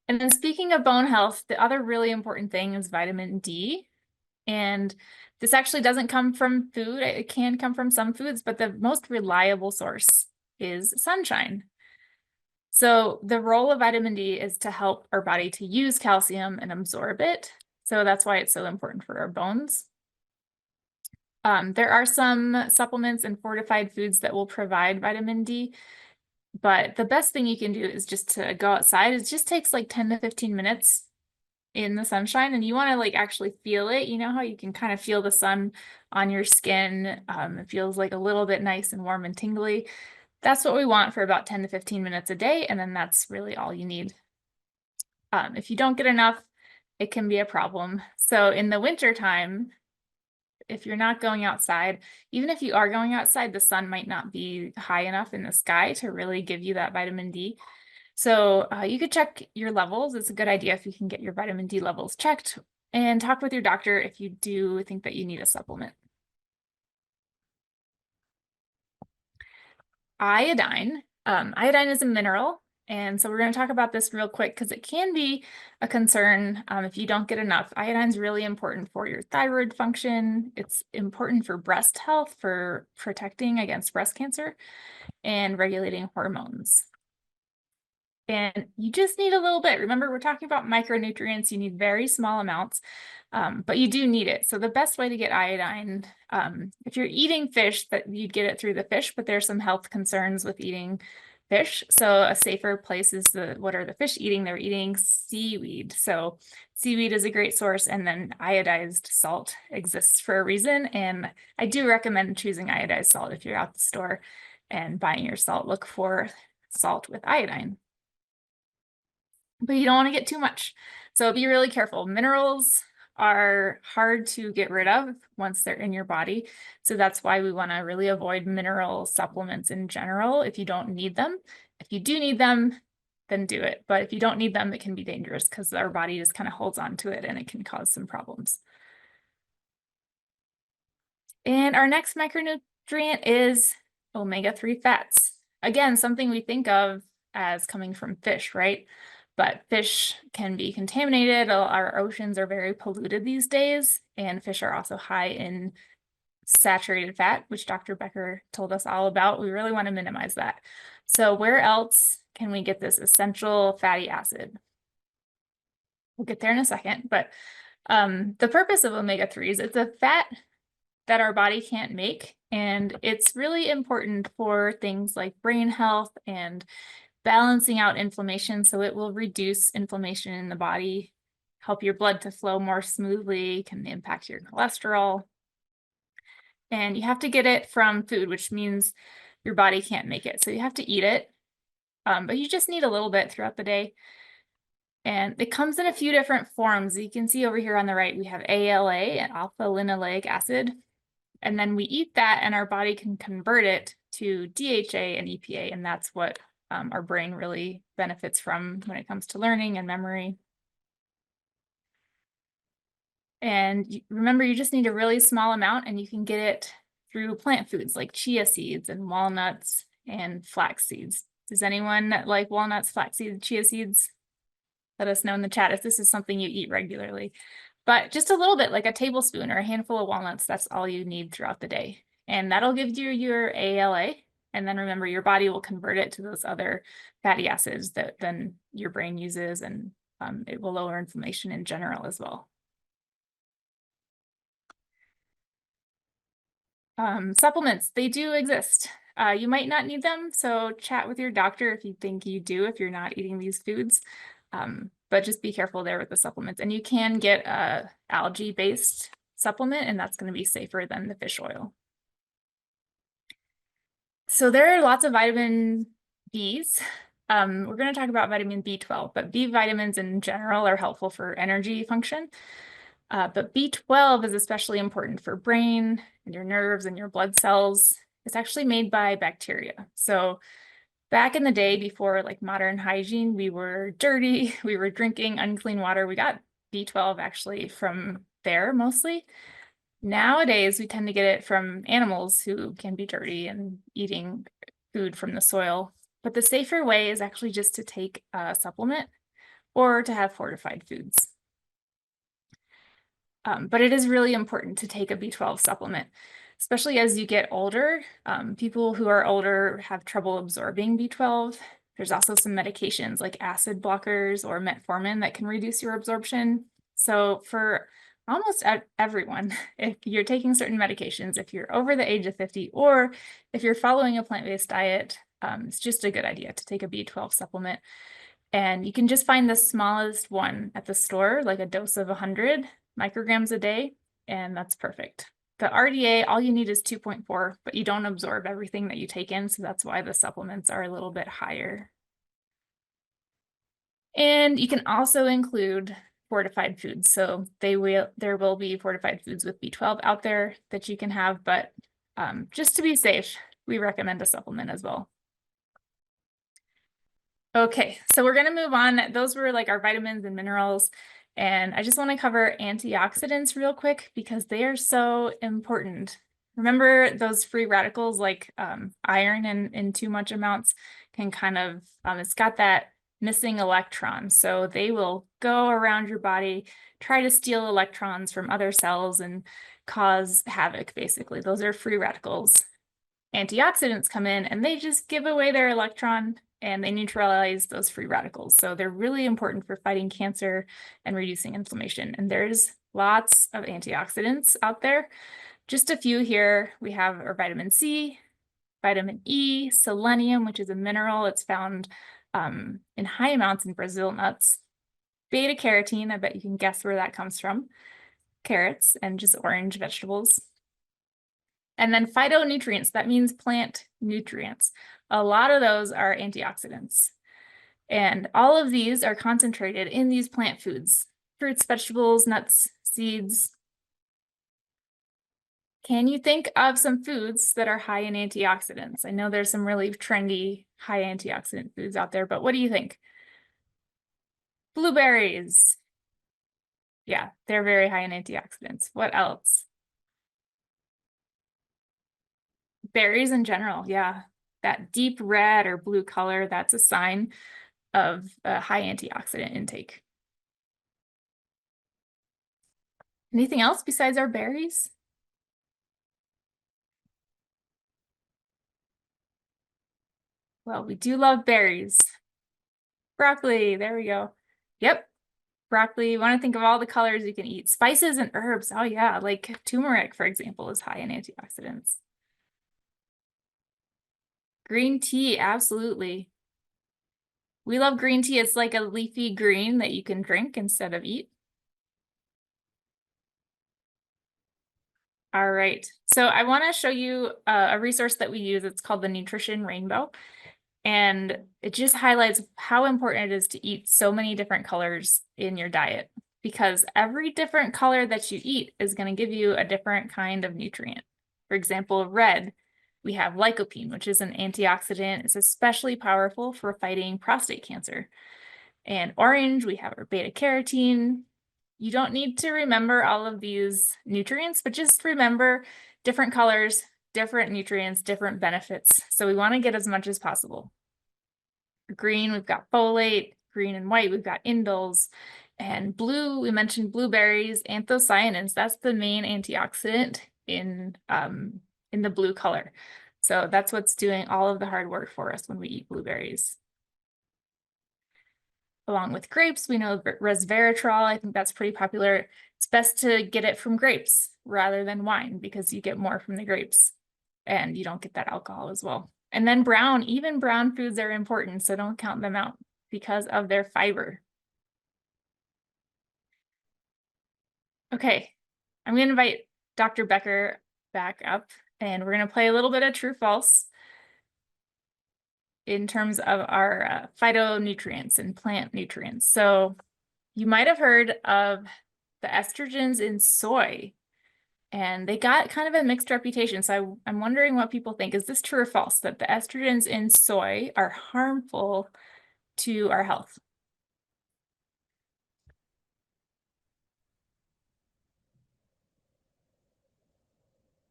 And then speaking of bone health, the other really important thing is vitamin D. And this actually doesn't come from food. It can come from some foods, but the most reliable source is sunshine. So the role of vitamin D is to help our body to use calcium and absorb it. So that's why it's so important for our bones. There are some supplements and fortified foods that will provide vitamin D. But the best thing you can do is just to go outside. It just takes like 10 to 15 minutes in the sunshine, and you want to like actually feel it. You know how you can kind of feel the sun on your skin. It feels like a little bit nice and warm and tingly. That's what we want for about 10 to 15 minutes a day, and then that's really all you need. If you don't get enough, it can be a problem. So in the winter time, if you're not going outside, even if you are going outside, the sun might not be high enough in the sky to really give you that vitamin D. So you could check your levels. It's a good idea if you can get your vitamin D levels checked, and talk with your doctor if you do think that you need a supplement. Iodine. Iodine is a mineral. And so we're going to talk about this real quick because it can be a concern if you don't get enough. Iodine is really important for your thyroid function. It's important for breast health, for protecting against breast cancer, and regulating hormones. And you just need a little bit. Remember, we're talking about micronutrients. You need very small amounts, but you do need it. So the best way to get iodine, if you're eating fish, that you'd get it through the fish, but there's some health concerns with eating fish. So a safer place is what are the fish eating? They're eating seaweed. So seaweed is a great source, and then iodized salt exists for a reason. And I do recommend choosing iodized salt if you're out the store and buying your salt. Look for salt with iodine. But you don't want to get too much. So be really careful. Minerals are hard to get rid of once they're in your body. So that's why we want to really avoid mineral supplements in general if you don't need them. If you do need them, then do it. But if you don't need them, it can be dangerous because our body just kind of holds on to it and it can cause some problems. And our next micronutrient is omega-3 fats. Again, something we think of as coming from fish, right? But fish can be contaminated. Our oceans are very polluted these days, and fish are also high in saturated fat, which Dr. Becker told us all about. We really want to minimize that. So where else can we get this essential fatty acid? We'll get there in a second, but the purpose of omega-3s, it's a fat that our body can't make, and it's really important for things like brain health and balancing out inflammation. So it will reduce inflammation in the body, help your blood to flow more smoothly, can impact your cholesterol. And you have to get it from food, which means your body can't make it. So you have to eat it, but you just need a little bit throughout the day. And it comes in a few different forms. You can see over here on the right, we have ALA, and alpha linoleic acid. And then we eat that and our body can convert it to DHA and EPA. And that's what our brain really benefits from when it comes to learning and memory. And remember, you just need a really small amount, and you can get it through plant foods like chia seeds and walnuts and flax seeds. Does anyone like walnuts, flax seeds, chia seeds? Let us know in the chat if this is something you eat regularly. But just a little bit, like a tablespoon or a handful of walnuts, that's all you need throughout the day. And that'll give you your ALA. And then remember, your body will convert it to those other fatty acids that then your brain uses, and it will lower inflammation in general as well. Supplements, they do exist. You might not need them, so chat with your doctor if you think you do, if you're not eating these foods. But just be careful there with the supplements. And you can get a algae-based supplement, and that's going to be safer than the fish oil. So there are lots of vitamin Bs. We're going to talk about vitamin B12, but B vitamins in general are helpful for energy function. But B12 is especially important for brain and your nerves and your blood cells. It's actually made by bacteria. So back in the day, before like modern hygiene, we were dirty, we were drinking unclean water. We got B12 actually from there mostly. Nowadays, we tend to get it from animals who can be dirty and eating food from the soil. But the safer way is actually just to take a supplement or to have fortified foods. But it is really important to take a B12 supplement, especially as you get older. People who are older have trouble absorbing B12. There's also some medications like acid blockers or metformin that can reduce your absorption. So for almost everyone, if you're taking certain medications, if you're over the age of 50, or if you're following a plant-based diet, it's just a good idea to take a B12 supplement. And you can just find the smallest one at the store, like a dose of 100 micrograms a day, and that's perfect. The RDA, all you need is 2.4, but you don't absorb everything that you take in, so that's why the supplements are a little bit higher. And you can also include fortified foods. So there will be fortified foods with B12 out there that you can have, but just to be safe, we recommend a supplement as well. Okay, so we're gonna move on. Those were like our vitamins and minerals. And I just want to cover antioxidants real quick because they are so important. Remember those free radicals like iron in too much amounts can kind of, it's got that missing electron. So they will go around your body, try to steal electrons from other cells and cause havoc, basically. Those are free radicals. Antioxidants come in and they just give away their electron and they neutralize those free radicals. So they're really important for fighting cancer and reducing inflammation. And there's lots of antioxidants out there. Just a few here. We have our vitamin C, vitamin E, selenium, which is a mineral. It's found in high amounts in Brazil nuts. Beta carotene, I bet you can guess where that comes from. Carrots and just orange vegetables. And then phytonutrients, that means plant nutrients. A lot of those are antioxidants. And all of these are concentrated in these plant foods, fruits, vegetables, nuts, seeds. Can you think of some foods that are high in antioxidants? I know there's some really trendy high antioxidant foods out there, but what do you think? Blueberries. Yeah, they're very high in antioxidants. What else? Berries in general, yeah. That deep red or blue color, that's a sign of a high antioxidant intake. Anything else besides our berries? Well, we do love berries. Broccoli, there we go. Yep, broccoli. You want to think of all the colors you can eat. Spices and herbs, oh yeah, like turmeric, for example, is high in antioxidants. Green tea, absolutely. We love green tea. It's like a leafy green that you can drink instead of eat. All right, so I want to show you a resource that we use. It's called the Nutrition Rainbow. And it just highlights how important it is to eat so many different colors in your diet, because every different color that you eat is going to give you a different kind of nutrient. For example, red, we have lycopene, which is an antioxidant. It's especially powerful for fighting prostate cancer. And orange, we have our beta carotene. You don't need to remember all of these nutrients, but just remember different colors, different nutrients, different benefits. So we want to get as much as possible. Green, we've got folate. Green and white, we've got indoles. And blue, we mentioned blueberries, anthocyanins. That's the main antioxidant in the blue color. So that's what's doing all of the hard work for us when we eat blueberries. Along with grapes, we know resveratrol. I think that's pretty popular. It's best to get it from grapes rather than wine because you get more from the grapes and you don't get that alcohol as well. And then brown, even brown foods are important, so don't count them out because of their fiber. Okay, I'm going to invite Dr. Becker back up and we're going to play a little bit of true false in terms of our phytonutrients and plant nutrients. So you might have heard of the estrogens in soy, and they got kind of a mixed reputation. So I'm wondering what people think. Is this true or false that the estrogens in soy are harmful to our health?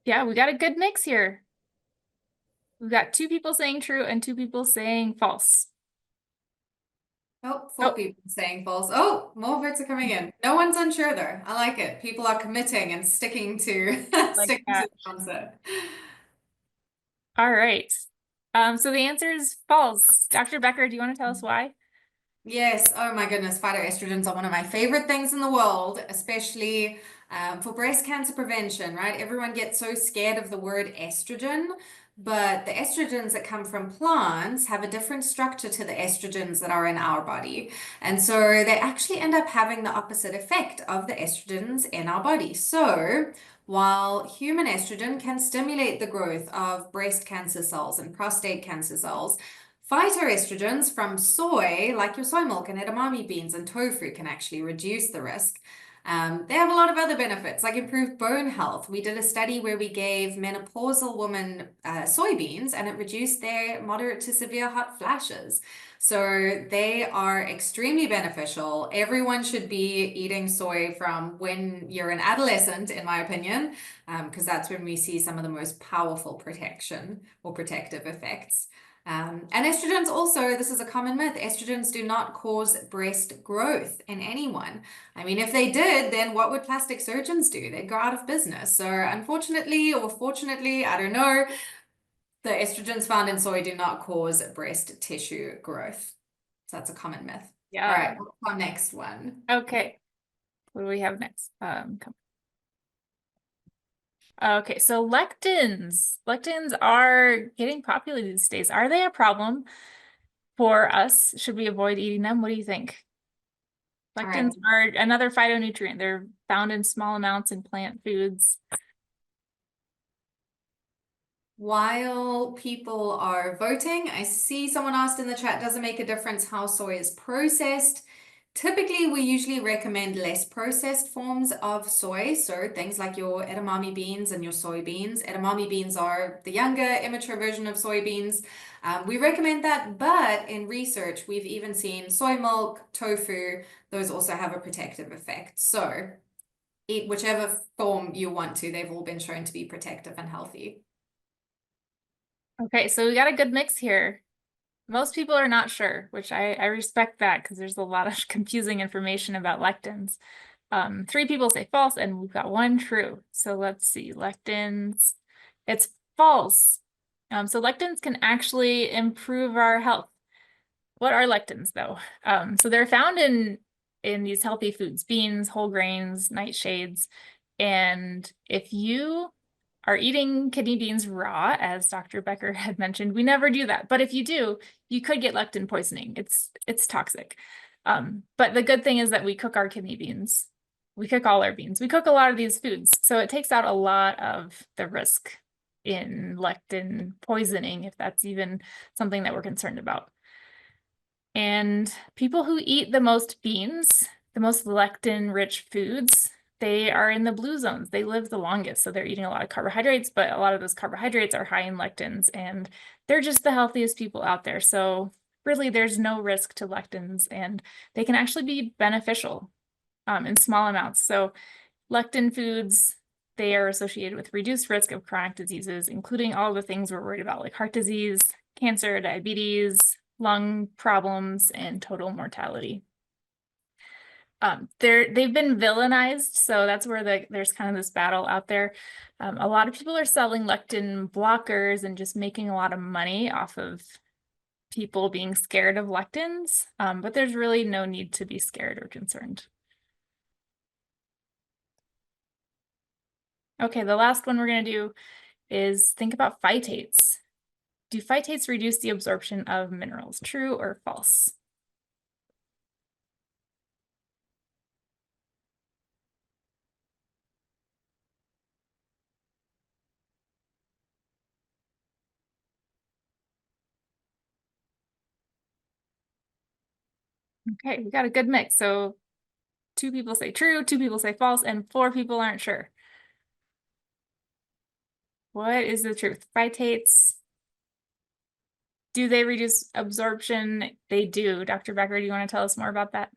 Yeah, we got a good mix here. We've got 2 people saying true and 2 people saying false. Oh, 4 people saying false. Oh, more votes are coming in. No one's unsure though. I like it. People are committing and sticking to sticking to the answer. All right. So the answer is false. Dr. Becker, do you want to tell us why? Yes. Oh my goodness. Phytoestrogens are one of my favorite things in the world, especially for breast cancer prevention, right? Everyone gets so scared of the word estrogen, but the estrogens that come from plants have a different structure to the estrogens that are in our body. And so they actually end up having the opposite effect of the estrogens in our body. So while human estrogen can stimulate the growth of breast cancer cells and prostate cancer cells, phytoestrogens from soy, like your soy milk and edamame beans and tofu, can actually reduce the risk. They have a lot of other benefits, like improved bone health. We did a study where we gave menopausal women soybeans, and it reduced their moderate to severe hot flashes. So they are extremely beneficial. Everyone should be eating soy from when you're an adolescent, in my opinion, because that's when we see some of the most powerful protection or protective effects. And estrogens also, this is a common myth, estrogens do not cause breast growth in anyone. I mean, if they did, then what would plastic surgeons do? They'd go out of business. So unfortunately, or fortunately, I don't know, the estrogens found in soy do not cause breast tissue growth. So that's a common myth. All Yeah. right, what's our next one? Okay. What do we have next? Okay, so lectins. Lectins are getting popular these days. Are they a problem for us? Should we avoid eating them? What do you think? All right. Lectins are another phytonutrient. They're found in small amounts in plant foods. While people are voting, I see someone asked in the chat, does it make a difference how soy is processed? Typically, we usually recommend less processed forms of soy, so things like your edamame beans and your soybeans. Edamame beans are the younger, immature version of soybeans. We recommend that, but in research, we've even seen soy milk, tofu, those also have a protective effect. So eat whichever form you want to. They've all been shown to be protective and healthy. Okay, so we got a good mix here. Most people are not sure, which I respect that because there's a lot of confusing information about lectins. 3 people say false, and we've got 1 true. So let's see, lectins, it's false. So lectins can actually improve our health. What are lectins, though? So they're found in these healthy foods, beans, whole grains, nightshades. And if you are eating kidney beans raw, as Dr. Becker had mentioned, we never do that. But if you do, you could get lectin poisoning. It's toxic. But the good thing is that we cook our kidney beans. We cook all our beans. We cook a lot of these foods. So it takes out a lot of the risk in lectin poisoning, if that's even something that we're concerned about. And people who eat the most beans, the most lectin-rich foods, they are in the blue zones. They live the longest, so they're eating a lot of carbohydrates, but a lot of those carbohydrates are high in lectins, and they're just the healthiest people out there. So really, there's no risk to lectins, and they can actually be beneficial in small amounts. So lectin foods, they are associated with reduced risk of chronic diseases, including all the things we're worried about, like heart disease, cancer, diabetes, lung problems, and total mortality. They've been villainized, so that's where there's kind of this battle out there. A lot of people are selling lectin blockers and just making a lot of money off of people being scared of lectins, but there's really no need to be scared or concerned. Okay, the last one we're going to do is think about phytates. Do phytates reduce the absorption of minerals? True or false? Okay, we got a good mix. So 2 people say true, 2 people say false, and 4 people aren't sure. What is the truth? Phytates, do they reduce absorption? They do. Dr. Becker, do you want to tell us more about that?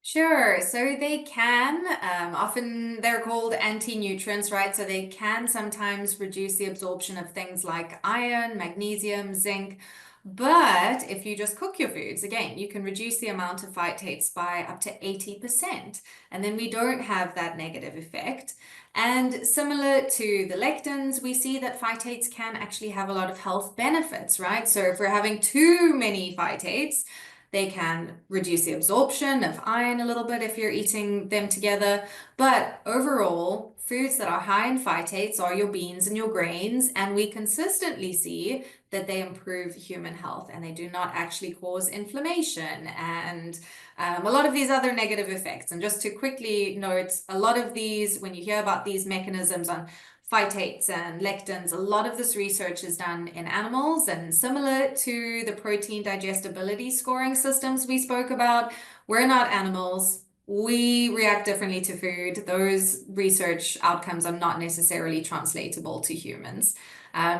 Sure. So they can, often they're called anti-nutrients, right? So they can sometimes reduce the absorption of things like iron, magnesium, zinc. But if you just cook your foods, again, you can reduce the amount of phytates by up to 80%. And then we don't have that negative effect. And similar to the lectins, we see that phytates can actually have a lot of health benefits, right? So if we're having too many phytates, They can reduce the absorption of iron a little bit if you're eating them together. But overall, foods that are high in phytates are your beans and your grains, and we consistently see that they improve human health and they do not actually cause inflammation and a lot of these other negative effects. And just to quickly note, a lot of these, when you hear about these mechanisms on phytates and lectins, a lot of this research is done in animals, and similar to the protein digestibility scoring systems we spoke about, we're not animals. We react differently to food. Those research outcomes are not necessarily translatable to humans.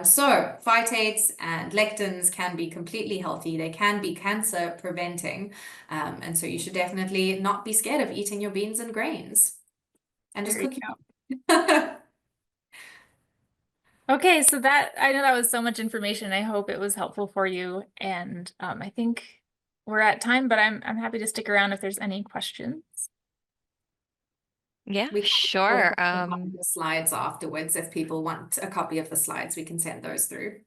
So phytates and lectins can be completely healthy. They can be cancer preventing. And so you should definitely not be scared of eating your beans and grains and just There you cooking. go. Okay, so that I know that was so much information. I hope it was helpful for you. And I think we're at time, but I'm happy to stick around if there's any questions. Yeah, We can sure. the slides afterwards. If people want a copy of the slides, we can send those through.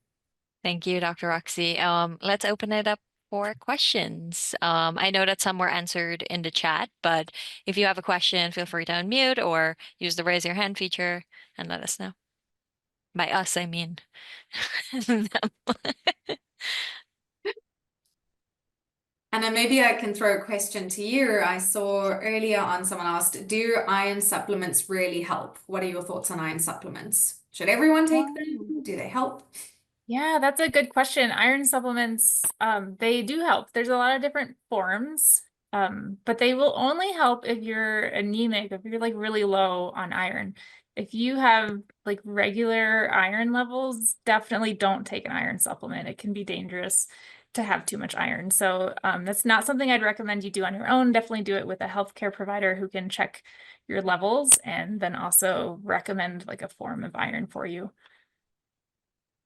Thank you, Dr. Roxy. Let's open it up for questions. I know that some were answered in the chat, but if you have a question, feel free to unmute or use the raise your hand feature and let us know. By us, I mean them. And then maybe I can throw a question to you. I saw earlier on someone asked, do iron supplements really help? What are your thoughts on iron supplements? Should everyone take them? Do they help? Yeah, that's a good question. Iron supplements, they do help. There's a lot of different forms, but they will only help if you're anemic, if you're like really low on iron. If you have like regular iron levels, definitely don't take an iron supplement. It can be dangerous to have too much iron. So that's not something I'd recommend you do on your own. Definitely do it with a healthcare provider who can check your levels and then also recommend like a form of iron for you.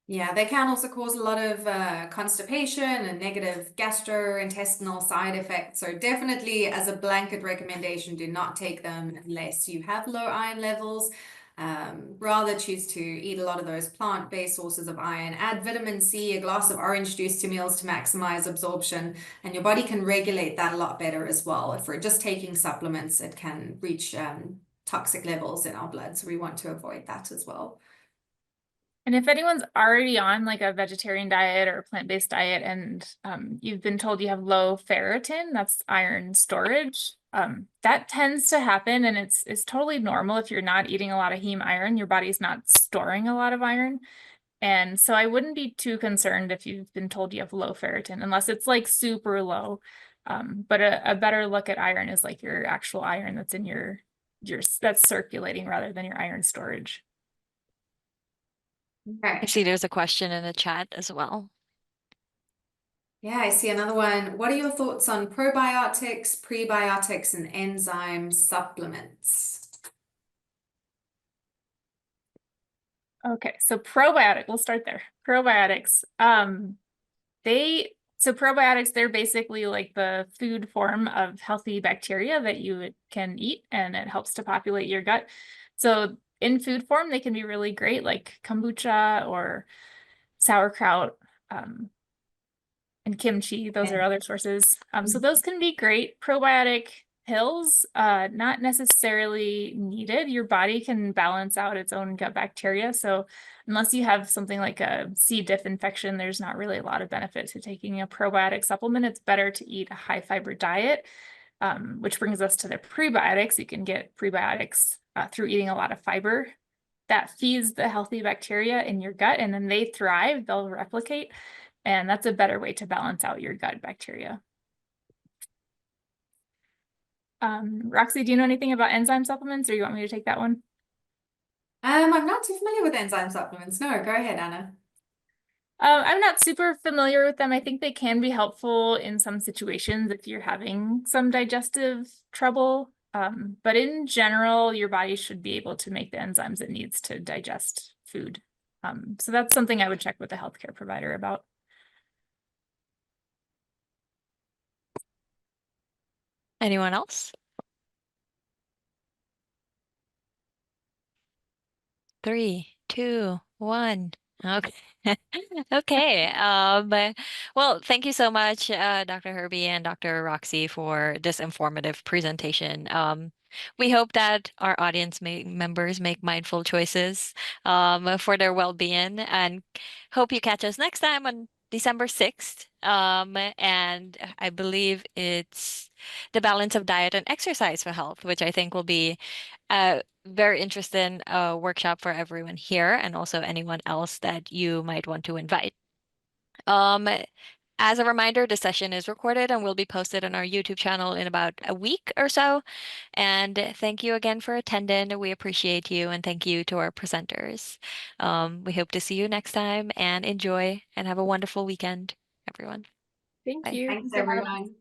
Yeah, they can also cause a lot of constipation and negative gastrointestinal side effects. So definitely, as a blanket recommendation, do not take them unless you have low iron levels. Rather choose to eat a lot of those plant-based sources of iron. Add vitamin C, a glass of orange juice to meals to maximize absorption, and your body can regulate that a lot better as well. If we're just taking supplements, it can reach toxic levels in our blood, so we want to avoid that as well. And if anyone's already on like a vegetarian diet or a plant-based diet and you've been told you have low ferritin, that's iron storage, that tends to happen, and it's totally normal if you're not eating a lot of heme iron, your body's not storing a lot of iron. And so I wouldn't be too concerned if you've been told you have low ferritin, unless it's like super low. But a better look at iron is like your actual iron that's in your that's circulating rather than your iron storage. I Okay. see there's a question in the chat as well. Yeah, I see another one. What are your thoughts on probiotics, prebiotics, and enzyme supplements? Okay, so probiotic, we'll start there. Probiotics. Probiotics, they're basically like the food form of healthy bacteria that you can eat, and it helps to populate your gut. So in food form, they can be really great, like kombucha or sauerkraut. And kimchi, those are other sources. So those can be great. Probiotic pills, not necessarily needed. Your body can balance out its own gut bacteria. So unless you have something like a C. diff infection, there's not really a lot of benefit to taking a probiotic supplement. It's better to eat a high fiber diet, which brings us to the prebiotics. You can get prebiotics through eating a lot of fiber. That feeds the healthy bacteria in your gut, and then they thrive, they'll replicate. And that's a better way to balance out your gut bacteria. Roxy, do you know anything about enzyme supplements, or you want me to take that one? I'm not too familiar with enzyme supplements. No, go ahead, Anna. I'm not super familiar with them. I think they can be helpful in some situations if you're having some digestive trouble. But in general, your body should be able to make the enzymes it needs to digest food. So that's something I would check with a healthcare provider about. Anyone else? 3, 2, 1. Okay. Okay. Well, thank you so much, Dr. Herbie and Dr. Roxy, for this informative presentation. We hope that our members make mindful choices for their well-being, and hope you catch us next time on December 6th. And I believe it's the balance of diet and exercise for health, which I think will be very interesting workshop for everyone here and also anyone else that you might want to invite. Um, as a reminder, the session is recorded and will be posted on our YouTube channel in about a week or so. And thank you again for attending. We appreciate you, and thank you to our presenters. We hope to see you next time, and enjoy and have a wonderful weekend, everyone. Thank Bye. you. Thanks, Thanks for having us. everyone.